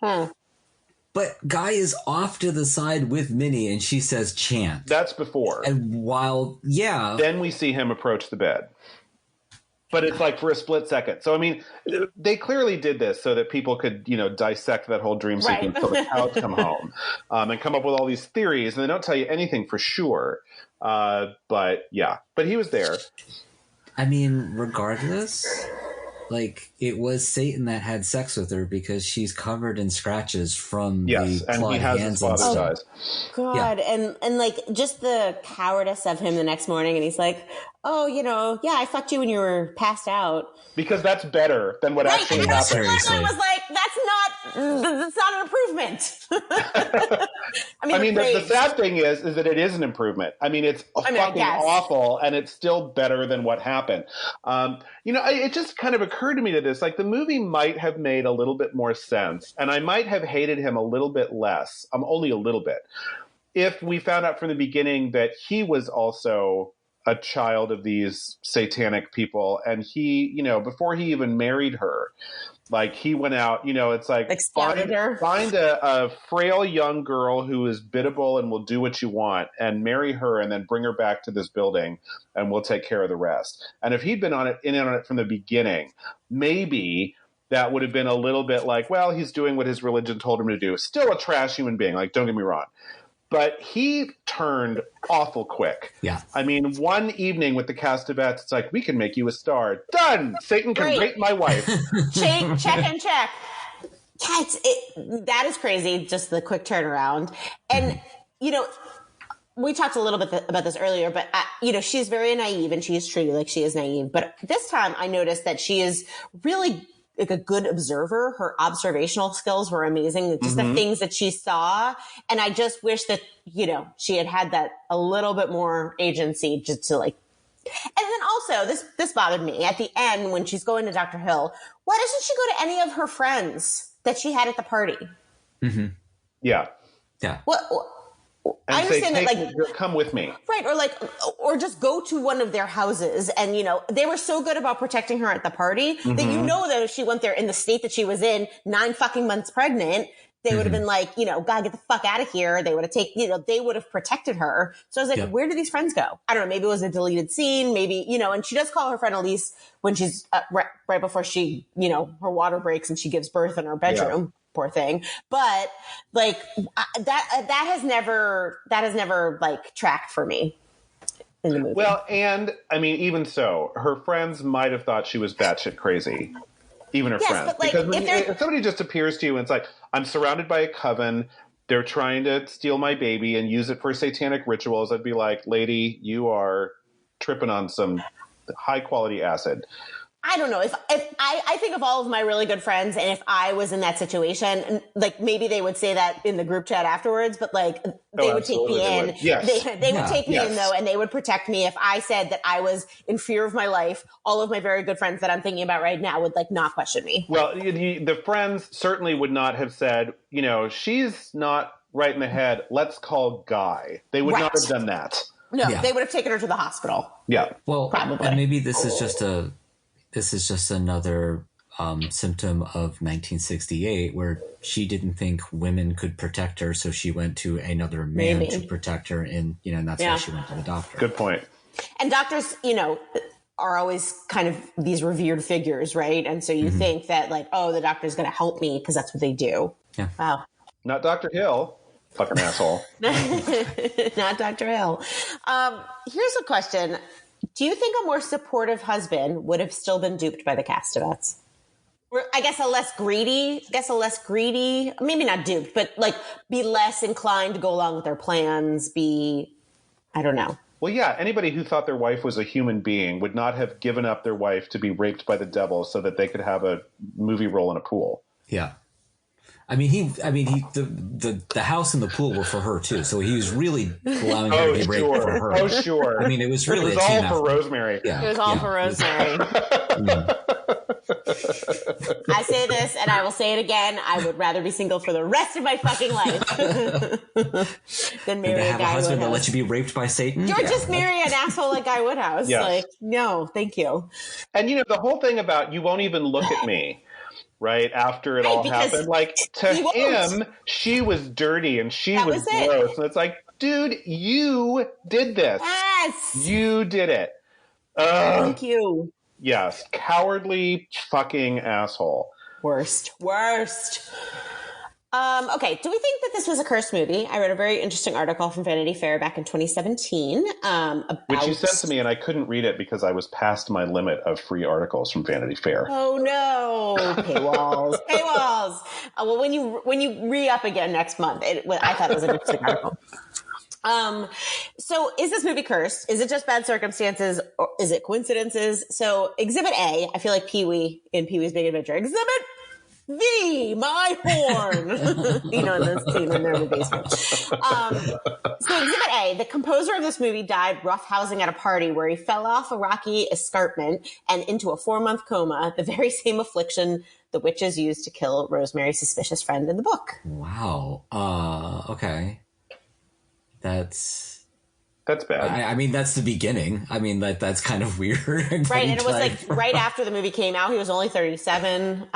But Guy is off to the side with Minnie and she says chant. That's before. And then we see him approach the bed. But it's like for a split second. So, I mean, they clearly did this so that people could, you know, dissect that whole dream sequence till the cows come home and come up with all these theories. And they don't tell you anything for sure. But yeah, but he was there. I mean, regardless, like, it was Satan that had sex with her because she's covered in scratches from the clawed hands and stuff. God, yeah. And like just the cowardice of him the next morning, and he's like, "Oh, you know, yeah, I fucked you when you were passed out." Because that's better than what actually happened. I was like, that's not an improvement. I mean, the sad thing is that it is an improvement. I mean, it's fucking awful, and it's still better than what happened. You know, it just kind of occurred to me to this, like, the movie might have made a little bit more sense, and I might have hated him a little bit less, only a little bit, if we found out from the beginning that he was also a child of these satanic people, and he, you know, before he even married her, like, he went out, you know, it's like find a frail young girl who is biddable and will do what you want, and marry her, and then bring her back to this building, and we'll take care of the rest. And if he'd been on it from the beginning, maybe that would have been a little bit like, well, he's doing what his religion told him to do. Still a trash human being, like, don't get me wrong. But he turned awful quick. Yeah. I mean, one evening with the Cassavettes, it's like, we can make you a star. Done! Satan can rape my wife. Check and check. Yeah, that is crazy, just the quick turnaround. And, you know, we talked a little bit about this earlier, but, you know, she's very naive, and she is treated like she is naive. But this time I noticed that she is really like a good observer. Her observational skills were amazing. Just the things that she saw. And I just wish that, you know, she had that a little bit more agency just to like, and then also this bothered me at the end when she's going to Dr. Hill. Why doesn't she go to any of her friends that she had at the party? Mm-hmm. Yeah. Yeah. What? And I understand say, that, like, come with me. Right. Or just go to one of their houses. And, you know, they were so good about protecting her at the party that, you know, that if she went there in the state that she was in, 9 fucking months pregnant, They would have been like, gotta get the fuck out of here. They would have they would have protected her. So I was like, where do these friends go? I don't know. Maybe it was a deleted scene. Maybe, and she does call her friend Elise when she's right before she, her water breaks and she gives birth in her bedroom. Yeah. Poor thing. But like that has never like tracked for me in the movie. Well, and I mean, even so, her friends might have thought she was batshit crazy. Even her friends. But like, because if somebody just appears to you and it's like, I'm surrounded by a coven, they're trying to steal my baby and use it for satanic rituals, I'd be like, lady, you are tripping on some high quality acid. I don't know. If I think of all of my really good friends, and if I was in that situation, like maybe they would say that in the group chat afterwards, but like they would take me in. Yes. They would take me in though, and they would protect me. If I said that I was in fear of my life, all of my very good friends that I'm thinking about right now would like not question me. Well, the friends certainly would not have said, she's not right in the head. Let's call Guy. They would not have done that. No, they would have taken her to the hospital. Yeah. Well, probably. And maybe this is just another symptom of 1968 where she didn't think women could protect her. So she went to another man to protect her. And, that's why she went to the doctor. Good point. And doctors, are always kind of these revered figures, right? And so you think that like, oh, the doctor's going to help me because that's what they do. Yeah. Wow. Not Dr. Hill. Fucking asshole. Not Dr. Hill. Here's a question. Do you think a more supportive husband would have still been duped by the Cassavettes? Or I guess a less greedy, maybe not duped, but like be less inclined to go along with their plans, I don't know. Well, yeah, anybody who thought their wife was a human being would not have given up their wife to be raped by the devil so that they could have a movie role in a pool. Yeah. The house and the pool were for her too, so he was really allowing her to be raped for her. Oh, sure. I mean, it was really all for Rosemary. Yeah. It was all for Rosemary. I say this, and I will say it again. I would rather be single for the rest of my fucking life than marry a Guy Woodhouse. Have a husband that lets you be raped by Satan. Or just marry an asshole like Guy Woodhouse. Yes. Like, no, thank you. And the whole thing about you won't even look at me. Right after it all happened, like to him, she was dirty and she was gross, and it's like, dude, you did this. Yes, you did it. Thank you. Yes, cowardly fucking asshole. Worst. Okay, do we think that this was a cursed movie? I read a very interesting article from Vanity Fair back in 2017. Which you sent to me, and I couldn't read it because I was past my limit of free articles from Vanity Fair. Oh, no. Paywalls. Well, when you re-up again next month, I thought it was an interesting article. So is this movie cursed? Is it just bad circumstances, or is it coincidences? So Exhibit A, I feel like Pee-wee in Pee-wee's Big Adventure. Exhibit V, my horn. In the scene in there in the basement. So Exhibit A, the composer of this movie died roughhousing at a party where he fell off a rocky escarpment and into a 4-month coma, the very same affliction the witches used to kill Rosemary's suspicious friend in the book. Wow. Okay. That's bad. I mean, that's the beginning. I mean, that's kind of weird. Right, and it was like right after the movie came out. He was only 37.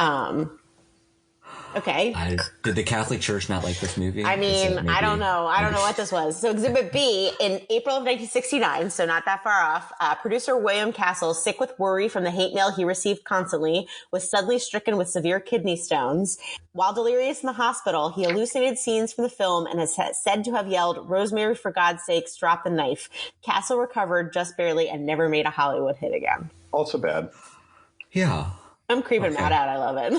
Okay. Did the Catholic Church not like this movie? I mean, I don't know. I don't know what this was. So Exhibit B, in April of 1969, so not that far off, producer William Castle, sick with worry from the hate mail he received constantly, was suddenly stricken with severe kidney stones. While delirious in the hospital, he hallucinated scenes from the film and is said to have yelled, "Rosemary, for God's sakes, drop the knife." Castle recovered just barely and never made a Hollywood hit again. Also bad. Yeah. I'm creeping Matt out. I love it.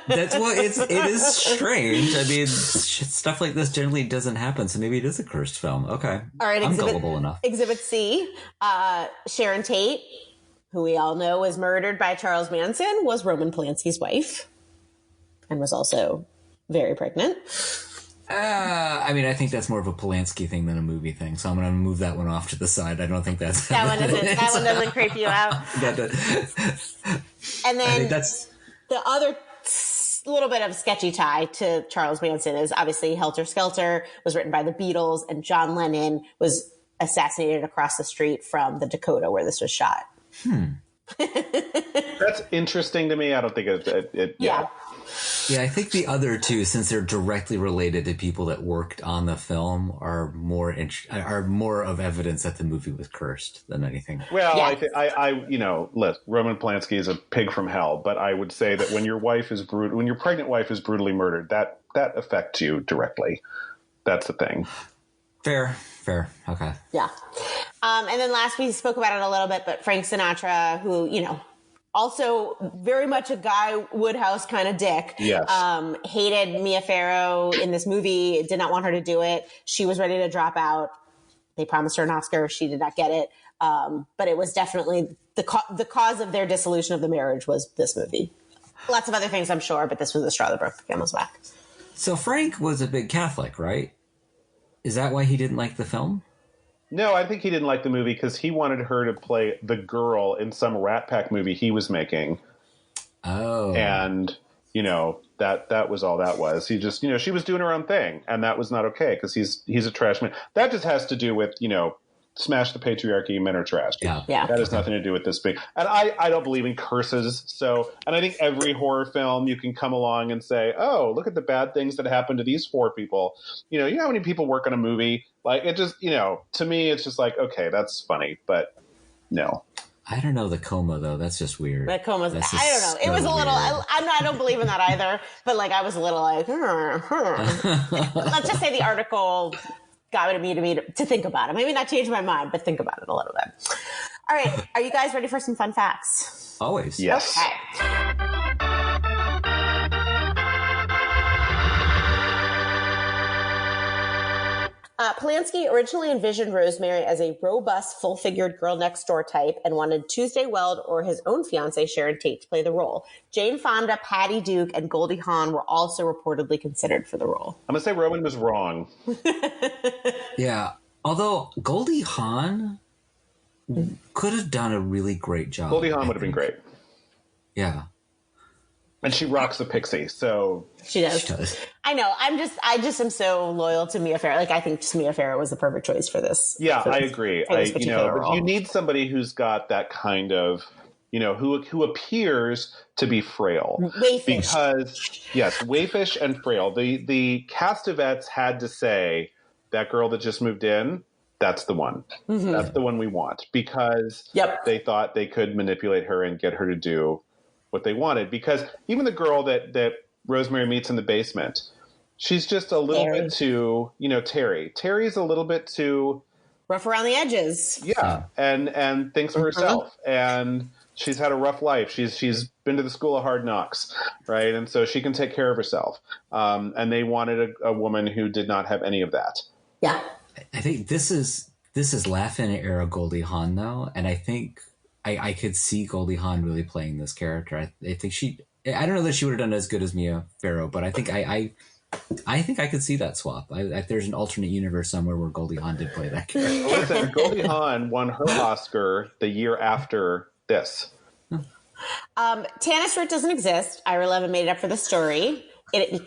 That's what it is strange. I mean, stuff like this generally doesn't happen, so maybe it is a cursed film. Okay. All right. I'm gullible enough. Exhibit C, Sharon Tate, who we all know was murdered by Charles Manson, was Roman Polanski's wife and was also very pregnant. I mean, I think that's more of a Polanski thing than a movie thing, so I'm going to move that one off to the side. I don't think that's... That one doesn't creep you out. And then that's the other little bit of sketchy tie to Charles Manson is obviously Helter Skelter was written by the Beatles, and John Lennon was assassinated across the street from the Dakota where this was shot. That's interesting to me. I don't think it Yeah. Yeah, I think the other two, since they're directly related to people that worked on the film, are more of evidence that the movie was cursed than anything. Well, Yes. Roman Polanski is a pig from hell, but I would say that when your pregnant wife is brutally murdered, that affects you directly. That's the thing. Fair. Okay. Yeah. And then last we spoke about it a little bit, but Frank Sinatra, who, also very much a Guy Woodhouse kind of dick. Yes. Hated Mia Farrow in this movie, did not want her to do it. She was ready to drop out. They promised her an Oscar. She did not get it. But it was definitely the cause of their dissolution of the marriage was this movie. Lots of other things, I'm sure, but this was the straw that broke the camel's back. So Frank was a big Catholic, right? Is that why he didn't like the film? No, I think he didn't like the movie because he wanted her to play the girl in some Rat Pack movie he was making. Oh. And, that was all that was. He just, she was doing her own thing, and that was not okay because he's a trash man. That just has to do with, smash the patriarchy, men are trash. Yeah. That has nothing to do with this big. And I don't believe in curses. So, and I think every horror film you can come along and say, oh, look at the bad things that happened to these 4 people. You know how many people work on a movie? Like it just, to me, it's just like, okay, that's funny, but no. I don't know the coma though. That's just weird. The coma's, I don't know. It was a little, I don't believe in that either, but like I was a little like, let's just say the article got me to think about it. Maybe not change my mind, but think about it a little bit. All right. Are you guys ready for some fun facts? Always. Yes. Okay. Polanski originally envisioned Rosemary as a robust, full-figured girl next door type and wanted Tuesday Weld or his own fiancée Sharon Tate to play the role. Jane Fonda, Patty Duke, and Goldie Hawn were also reportedly considered for the role. I'm going to say Roman was wrong. Yeah. Although Goldie Hawn could have done a really great job. Goldie Hawn would have been great. Yeah. And she rocks the pixie, so She does. She does. I know. I just am so loyal to Mia Farrow. Like I think just Mia Farrow was the perfect choice for this. yeah, I agree. for this particular But role. you need somebody who's got that kind of, who appears to be frail. Wayfish. Because yes, wayfish and frail. The Cassavettes had to say that girl that just moved in, that's the one. Mm-hmm. That's the one we want because they thought they could manipulate her and get her to do what they wanted. Because even the girl that Rosemary meets in the basement, she's just a little bit too, Terry. Terry's a little bit too rough around the edges. Yeah, and thinks of herself, and she's had a rough life. She's been to the school of hard knocks, right? And so she can take care of herself. And they wanted a woman who did not have any of that. Yeah, I think this is Laugh-In era Goldie Hawn though, and I think I could see Goldie Hawn really playing this character. I think I don't know that she would have done as good as Mia Farrow, but I think I think I could see that swap. There's an alternate universe somewhere where Goldie Hawn did play that character. Listen, Goldie Hawn won her Oscar the year after this. Tannis root doesn't exist. Ira Levin made it up for the story.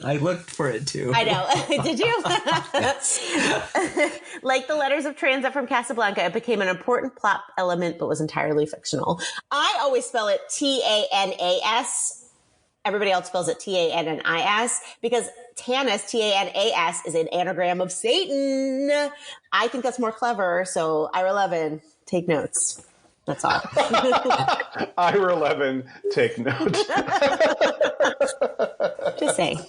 I looked for it too. I know. Did you? Yes. Like the letters of transit from Casablanca, it became an important plot element, but was entirely fictional. I always spell it Tanas. Everybody else spells it Tannis because Tanis, Tanas, is an anagram of Satan. I think that's more clever. So Ira Levin, take notes. That's all. Ira Levin, take note. Just saying.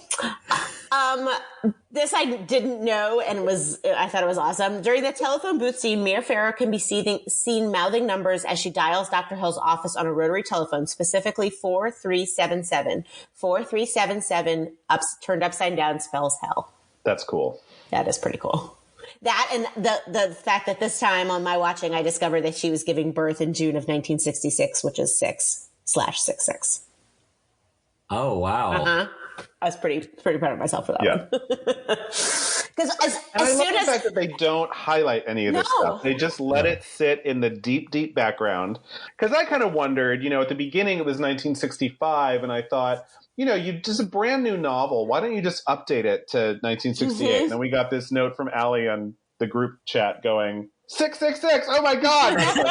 This I didn't know and I thought it was awesome. During the telephone booth scene, Mia Farrow can be seen mouthing numbers as she dials Dr. Hill's office on a rotary telephone, specifically 4377. 4377 turned upside down spells hell. That's cool. That is pretty cool. That and the fact that this time on my watching, I discovered that she was giving birth in June of 1966, which is 6/66. Oh, wow. Uh-huh. I was pretty proud of myself for that one. Because I love the fact that they don't highlight any of this stuff. They just let it sit in the deep, deep background. Because I kind of wondered, at the beginning it was 1965, and I thought, you just a brand new novel. Why don't you just update it to 1968? Mm-hmm. And then we got this note from Allie on the group chat going, 666. Oh my God! And I was like,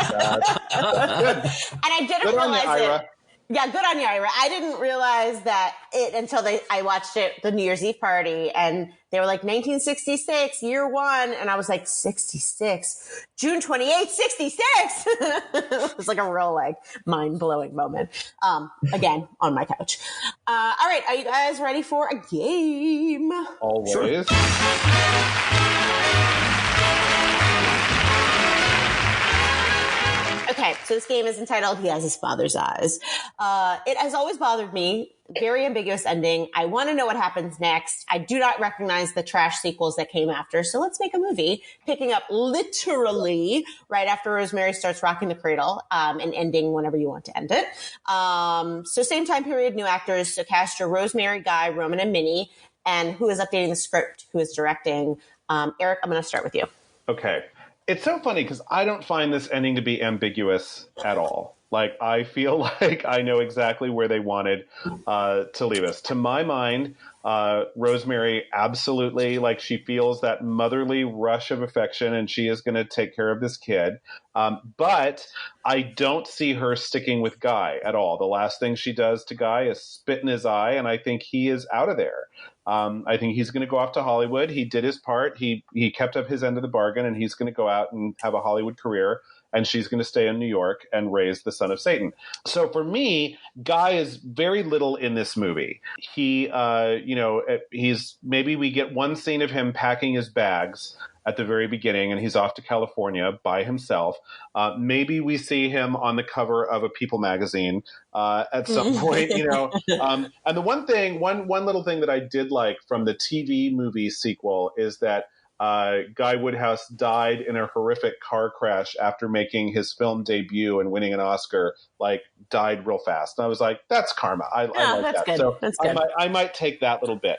And I didn't good on you, realize Ira. it. Yeah, good on you, Ira. I didn't realize that until I watched it, the New Year's Eve party, and they were like 1966, year one, and I was like 66, June 28th, 66. It was like a real mind blowing moment. Again, on my couch. All right, are you guys ready for a game? Always. Sure. Okay, so this game is entitled He Has His Father's Eyes. It has always bothered me. Very ambiguous ending. I want to know what happens next. I do not recognize the trash sequels that came after. So let's make a movie, picking up literally right after Rosemary starts rocking the cradle, and ending whenever you want to end it. So same time period, new actors. So cast your Rosemary, Guy, Roman, and Minnie. And who is updating the script? Who is directing? Eric, I'm going to start with you. Okay. It's so funny because I don't find this ending to be ambiguous at all. Like, I feel like I know exactly where they wanted to leave us. To my mind, Rosemary absolutely, she feels that motherly rush of affection, and she is going to take care of this kid. But I don't see her sticking with Guy at all. The last thing she does to Guy is spit in his eye, and I think he is out of there. I think he's going to go off to Hollywood. He did his part. He kept up his end of the bargain, and he's going to go out and have a Hollywood career. And she's going to stay in New York and raise the son of Satan. So for me, Guy is very little in this movie. He, maybe we get one scene of him packing his bags at the very beginning, and he's off to California by himself. Maybe we see him on the cover of a People magazine at some point, And the one little thing that I did like from the TV movie sequel is that Guy Woodhouse died in a horrific car crash after making his film debut and winning an Oscar, died real fast. And I was like, that's karma. I like that. Good. So that's good. I might take that little bit.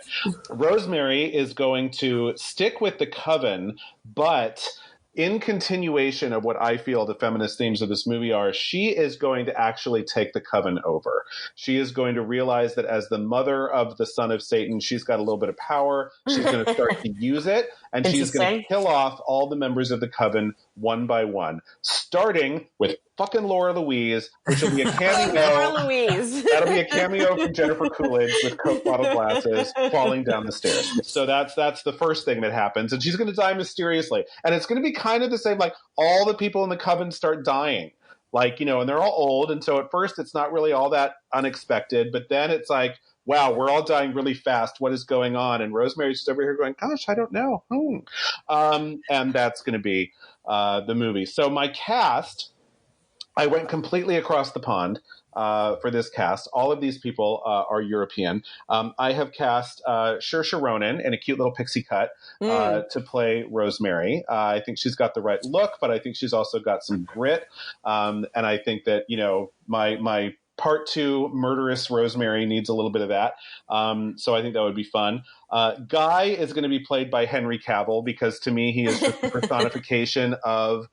Rosemary is going to stick with the coven, but in continuation of what I feel the feminist themes of this movie are, she is going to actually take the coven over. She is going to realize that as the mother of the son of Satan, she's got a little bit of power. She's going to start to use it, and she's going to kill off all the members of the coven one by one, starting with fucking Laura Louise, which will be a cameo. Laura Louise. That'll be a cameo from Jennifer Coolidge with Coke bottle glasses falling down the stairs. So that's the first thing that happens. And she's going to die mysteriously. And it's going to be kind of the same, all the people in the coven start dying. And they're all old. And so at first it's not really all that unexpected. But then it's like, wow, we're all dying really fast. What is going on? And Rosemary's just over here going, gosh, I don't know. And that's going to be the movie. So my cast, I went completely across the pond for this cast. All of these people are European. I have cast Saoirse Ronan in a cute little pixie cut to play Rosemary. I think she's got the right look, but I think she's also got some grit. And I think that, my Part 2 murderous Rosemary needs a little bit of that. So I think that would be fun. Guy is going to be played by Henry Cavill because to me he is just the personification of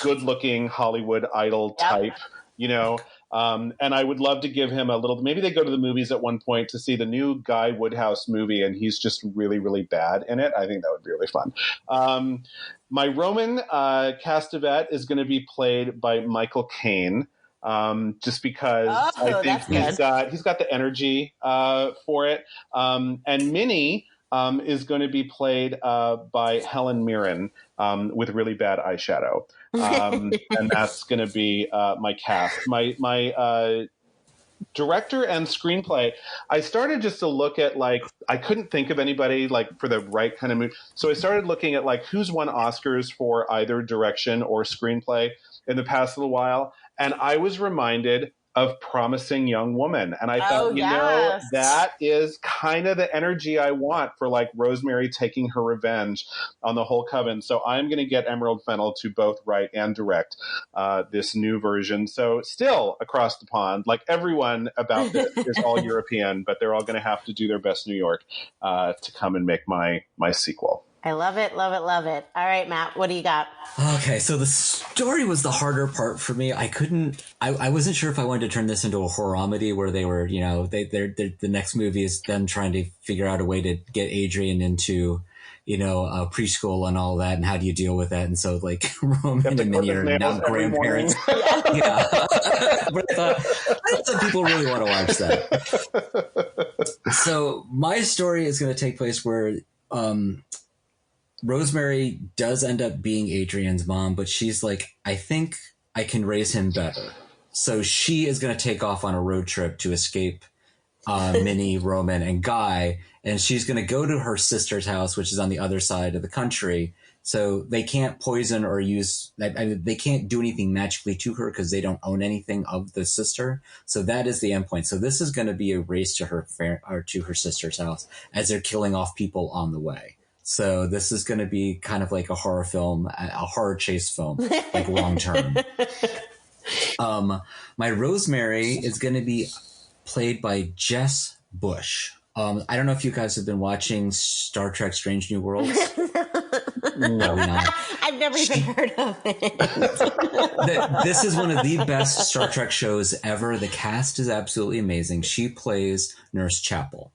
good-looking Hollywood idol type, and I would love to give him a little – maybe they go to the movies at one point to see the new Guy Woodhouse movie and he's just really, really bad in it. I think that would be really fun. My Roman Cassavettes is going to be played by Michael Caine. Just because I think he's got the energy for it. And Minnie is going to be played by Helen Mirren with really bad eyeshadow. And that's going to be my cast. My director and screenplay, I started just to look at I couldn't think of anybody for the right kind of movie. So I started looking at who's won Oscars for either direction or screenplay in the past little while. And I was reminded of Promising Young Woman. And I thought, that is kind of the energy I want for Rosemary taking her revenge on the whole coven. So I'm going to get Emerald Fennell to both write and direct this new version. So still across the pond, everyone about this is all European, but they're all going to have to do their best New York to come and make my sequel. I love it, love it, love it. All right, Matt, what do you got? Okay, so the story was the harder part for me. I wasn't sure if I wanted to turn this into a horror-comedy where they were, the next movie is them trying to figure out a way to get Adrian into preschool and all that, and how do you deal with that? And so like Roman and Minnie are now grandparents. Yeah. But I thought people really want to watch that. So my story is going to take place where Rosemary does end up being Adrian's mom, but she's like, I think I can raise him better. So she is going to take off on a road trip to escape Minnie, Roman, and Guy. And she's going to go to her sister's house, which is on the other side of the country. So they can't poison or use, they can't do anything magically to her because they don't own anything of the sister. So that is the end point. So this is going to be a race to her sister's house as they're killing off people on the way. So this is going to be kind of like a horror film, a horror chase film, like long term. My Rosemary is going to be played by Jess Bush. I don't know if you guys have been watching Star Trek Strange New Worlds. No, not. I've never even heard of it. This is one of the best Star Trek shows ever. The cast is absolutely amazing. She plays Nurse Chapel.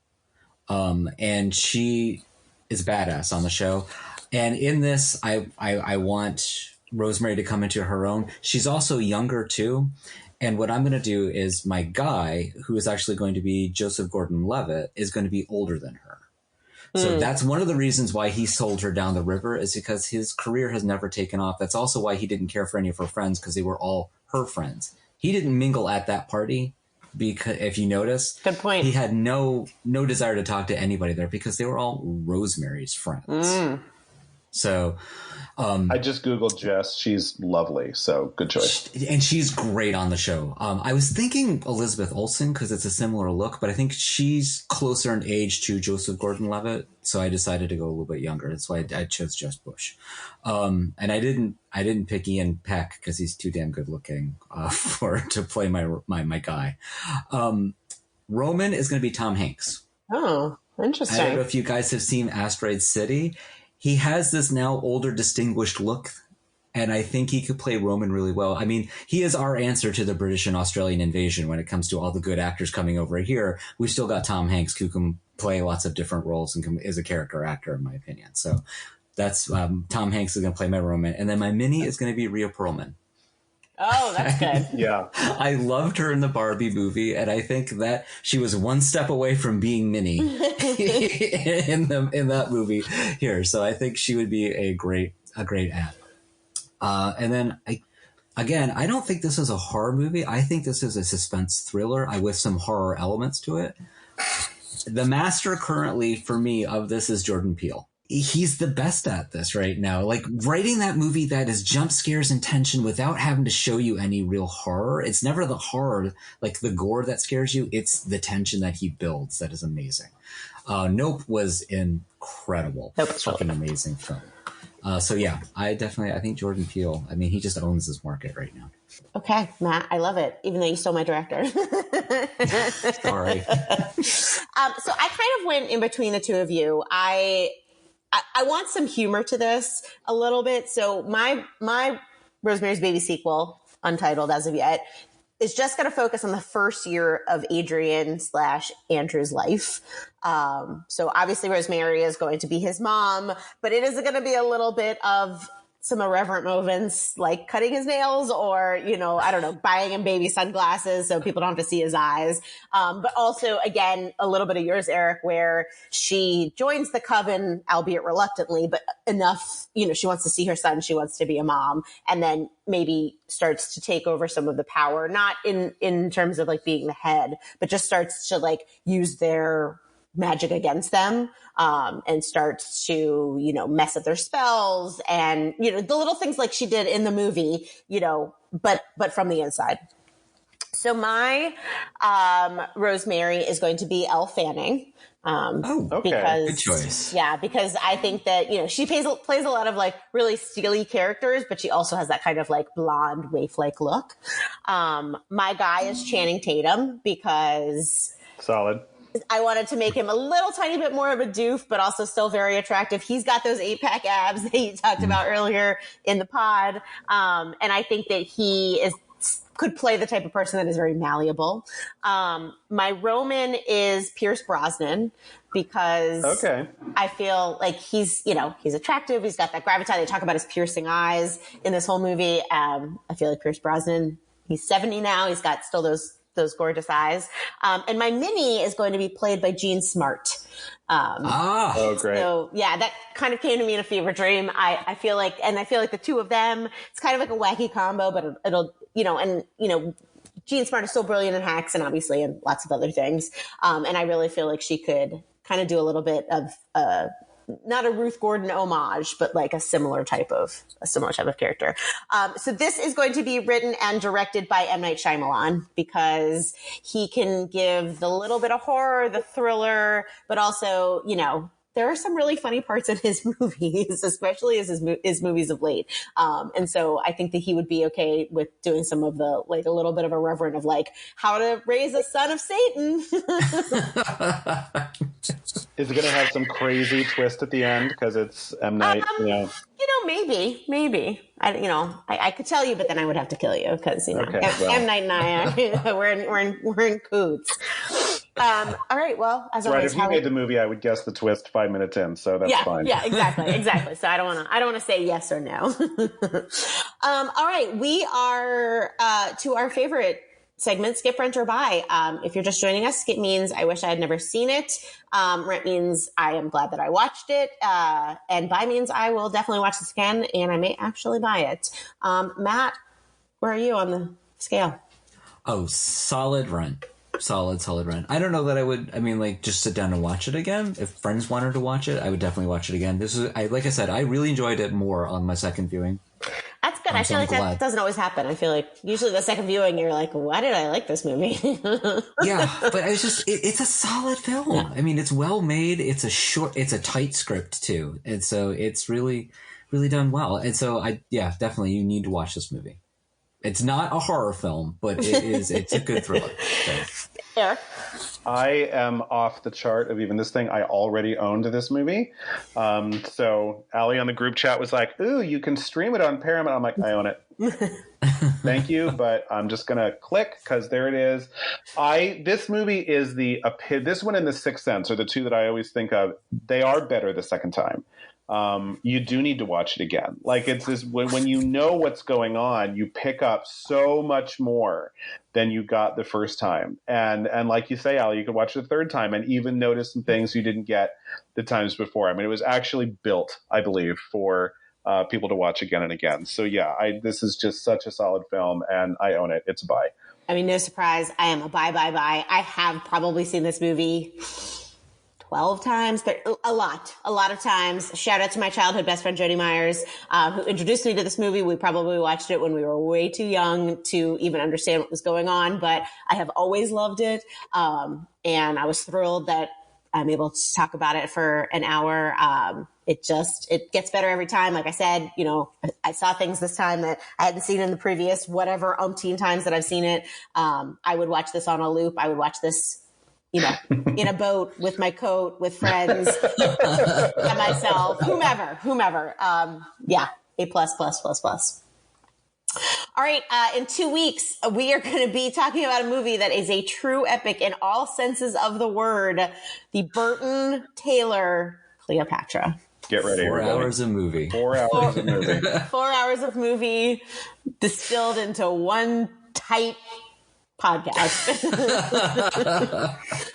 And she is badass on the show. And in this, I want Rosemary to come into her own. She's also younger too. And what I'm going to do is my Guy, who is actually going to be Joseph Gordon-Levitt, is going to be older than her. So that's one of the reasons why he sold her down the river, is because his career has never taken off. That's also why he didn't care for any of her friends, because they were all her friends. He didn't mingle at that party, because if you notice, good point. He had no desire to talk to anybody there because they were all Rosemary's friends. So I just Googled Jess. She's lovely. So good choice. And she's great on the show. I was thinking Elizabeth Olsen because it's a similar look, but I think she's closer in age to Joseph Gordon-Levitt. So I decided to go a little bit younger. That's why I chose Jess Bush. And I didn't pick Ian Peck because he's too damn good looking to play my Guy. Roman is going to be Tom Hanks. Oh, interesting. I don't know if you guys have seen Asteroid City. He has this now older, distinguished look, and I think he could play Roman really well. I mean, he is our answer to the British and Australian invasion when it comes to all the good actors coming over here. We've still got Tom Hanks, who can play lots of different roles and is a character actor, in my opinion. So that's Tom Hanks is going to play my Roman. And then my Minnie is going to be Rhea Perlman. Oh, that's good. Yeah. I loved her in the Barbie movie, and I think that she was one step away from being Minnie in that movie here. So I think she would be a great ad. And then I don't think this is a horror movie. I think this is a suspense thriller with some horror elements to it. The master currently for me of this is Jordan Peele. He's the best at this right now. Like writing that movie that is jump scares and tension without having to show you any real horror. It's never the horror, like the gore that scares you. It's the tension that he builds that is amazing. Nope was incredible. Nope. Fucking amazing film. So yeah, I think Jordan Peele, I mean, he just owns this market right now. Okay, Matt, I love it, even though you stole my director. Sorry. So I kind of went in between the two of you. I want some humor to this a little bit. So my Rosemary's Baby sequel, untitled as of yet, is just going to focus on the first year of Adrian/Andrew's life. So obviously Rosemary is going to be his mom, but it is going to be a little bit of some irreverent moments like cutting his nails or, I don't know, buying him baby sunglasses so people don't have to see his eyes. But also, again, a little bit of yours, Eric, where she joins the coven, albeit reluctantly, but enough, she wants to see her son. She wants to be a mom, and then maybe starts to take over some of the power, not in terms of like being the head, but just starts to like use their magic against them, and starts to, mess up their spells and, the little things like she did in the movie, but from the inside. So my, Rosemary is going to be Elle Fanning. Okay. Because, good choice. Yeah, because I think that, she plays a lot of like really steely characters, but she also has that kind of like blonde waif-like look. My Guy is Channing Tatum because solid. I wanted to make him a little tiny bit more of a doof, but also still very attractive. He's got those 8-pack abs that you talked about earlier in the pod. And I think that he is could play the type of person that is very malleable. My Roman is Pierce Brosnan because I feel like he's attractive. He's got that gravitas. They talk about his piercing eyes in this whole movie. I feel like Pierce Brosnan, he's 70 now. He's got still those gorgeous eyes. And my Minnie is going to be played by Jean Smart. Great. So yeah, that kind of came to me in a fever dream. I feel like the two of them, it's kind of like a wacky combo, but it'll, Jean Smart is so brilliant in Hacks and obviously in lots of other things. And I really feel like she could kind of do a little bit of, not a Ruth Gordon homage, but like a similar type of character. So this is going to be written and directed by M. Night Shyamalan because he can give the little bit of horror, the thriller, but also, there are some really funny parts in his movies, especially as his movies of late. And so I think that he would be okay with doing some of the, like a little bit of a reverend of like how to raise a son of Satan. Is it going to have some crazy twist at the end because it's M. Night? Maybe. I could tell you, but then I would have to kill you because M. Night and I we're in coots. All right. Well, as always, if you made the movie, I would guess the twist 5 minutes in, so that's fine. Yeah, exactly. So I don't want to say yes or no. All right, we are to our favorite segment, Skip, Rent, or Buy. If you're just joining us, Skip means I wish I had never seen it. Rent means I am glad that I watched it. And Buy means I will definitely watch this again, and I may actually buy it. Matt, where are you on the scale? Oh, solid Rent. Solid Rent. I don't know that I would, just sit down and watch it again. If friends wanted to watch it, I would definitely watch it again. Like I said, I really enjoyed it more on my second viewing. That's good. I feel like that doesn't always happen. I feel like usually the second viewing, you're like, why did I like this movie? Yeah, but it's a solid film. Yeah. It's well made. It's a tight script too. And so it's really, really done well. And so definitely you need to watch this movie. It's not a horror film, but it's a good thriller. So. Eric? I am off the chart of even this thing. I already owned this movie. So Allie on the group chat was like, ooh, you can stream it on Paramount. I'm like, I own it. Thank you, but I'm just going to click because there it is. This movie is this one and The Sixth Sense are the two that I always think of. They are better the second time. You do need to watch it again. Like it's this, when you know what's going on, you pick up so much more than you got the first time. And like you say, Allie, you could watch it the third time and even notice some things you didn't get the times before. It was actually built, I believe, for people to watch again and again. So yeah, this is just such a solid film and I own it. It's a buy. No surprise. I am a buy. I have probably seen this movie 12 times, a lot of times. Shout out to my childhood best friend, Jody Myers, who introduced me to this movie. We probably watched it when we were way too young to even understand what was going on, but I have always loved it. And I was thrilled that I'm able to talk about it for an hour. It gets better every time. Like I said, I saw things this time that I hadn't seen in the previous whatever umpteen times that I've seen it. I would watch this on a loop. I would watch this in a boat with my coat, with friends, by myself, whomever. A++++. All right. In 2 weeks, we are going to be talking about a movie that is a true epic in all senses of the word. The Burton Taylor Cleopatra. Get ready. 4 hours of movie. 4 hours of movie. 4 hours of movie distilled into one tight podcast.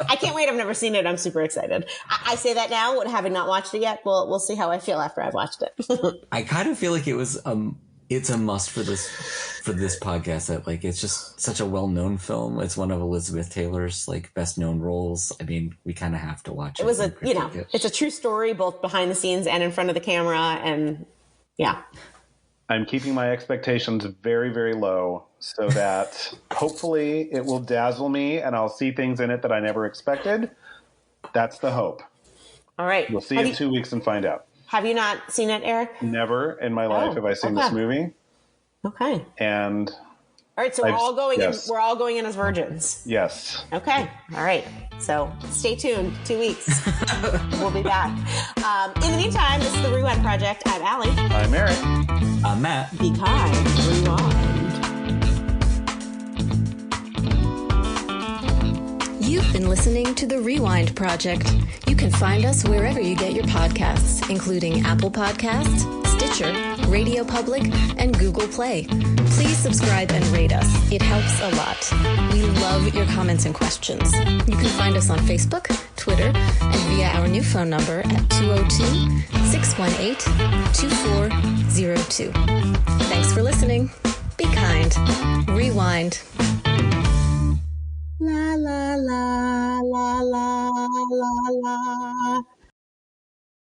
I can't wait. I've never seen it. I'm super excited. I say that now, having not watched it yet. We'll see how I feel after I've watched it. I kind of feel like it's a must for this podcast. That it's just such a well-known film. It's one of Elizabeth Taylor's best known roles. we kind of have to watch it. It was it's a true story, both behind the scenes and in front of the camera. And yeah. I'm keeping my expectations very, very low so that hopefully it will dazzle me and I'll see things in it that I never expected. That's the hope. All right. We'll see in 2 weeks and find out. Have you not seen it, Eric? Never in my life have I seen this movie. Okay. And all right, so we're all going in as virgins. Yes. Okay. All right. So stay tuned. 2 weeks. We'll be back. In the meantime, this is the Rewind Project. I'm Allie. I'm Eric. I'm Matt. Be kind. Rewind. listening to The Rewind Project. You can find us wherever you get your podcasts, including Apple Podcasts, Stitcher, Radio Public, and Google Play. Please subscribe and rate us. It helps a lot. We love your comments and questions. You can find us on Facebook, Twitter, and via our new phone number at 202-618-2402. Thanks for listening. Be kind. Rewind. La la la la la la la.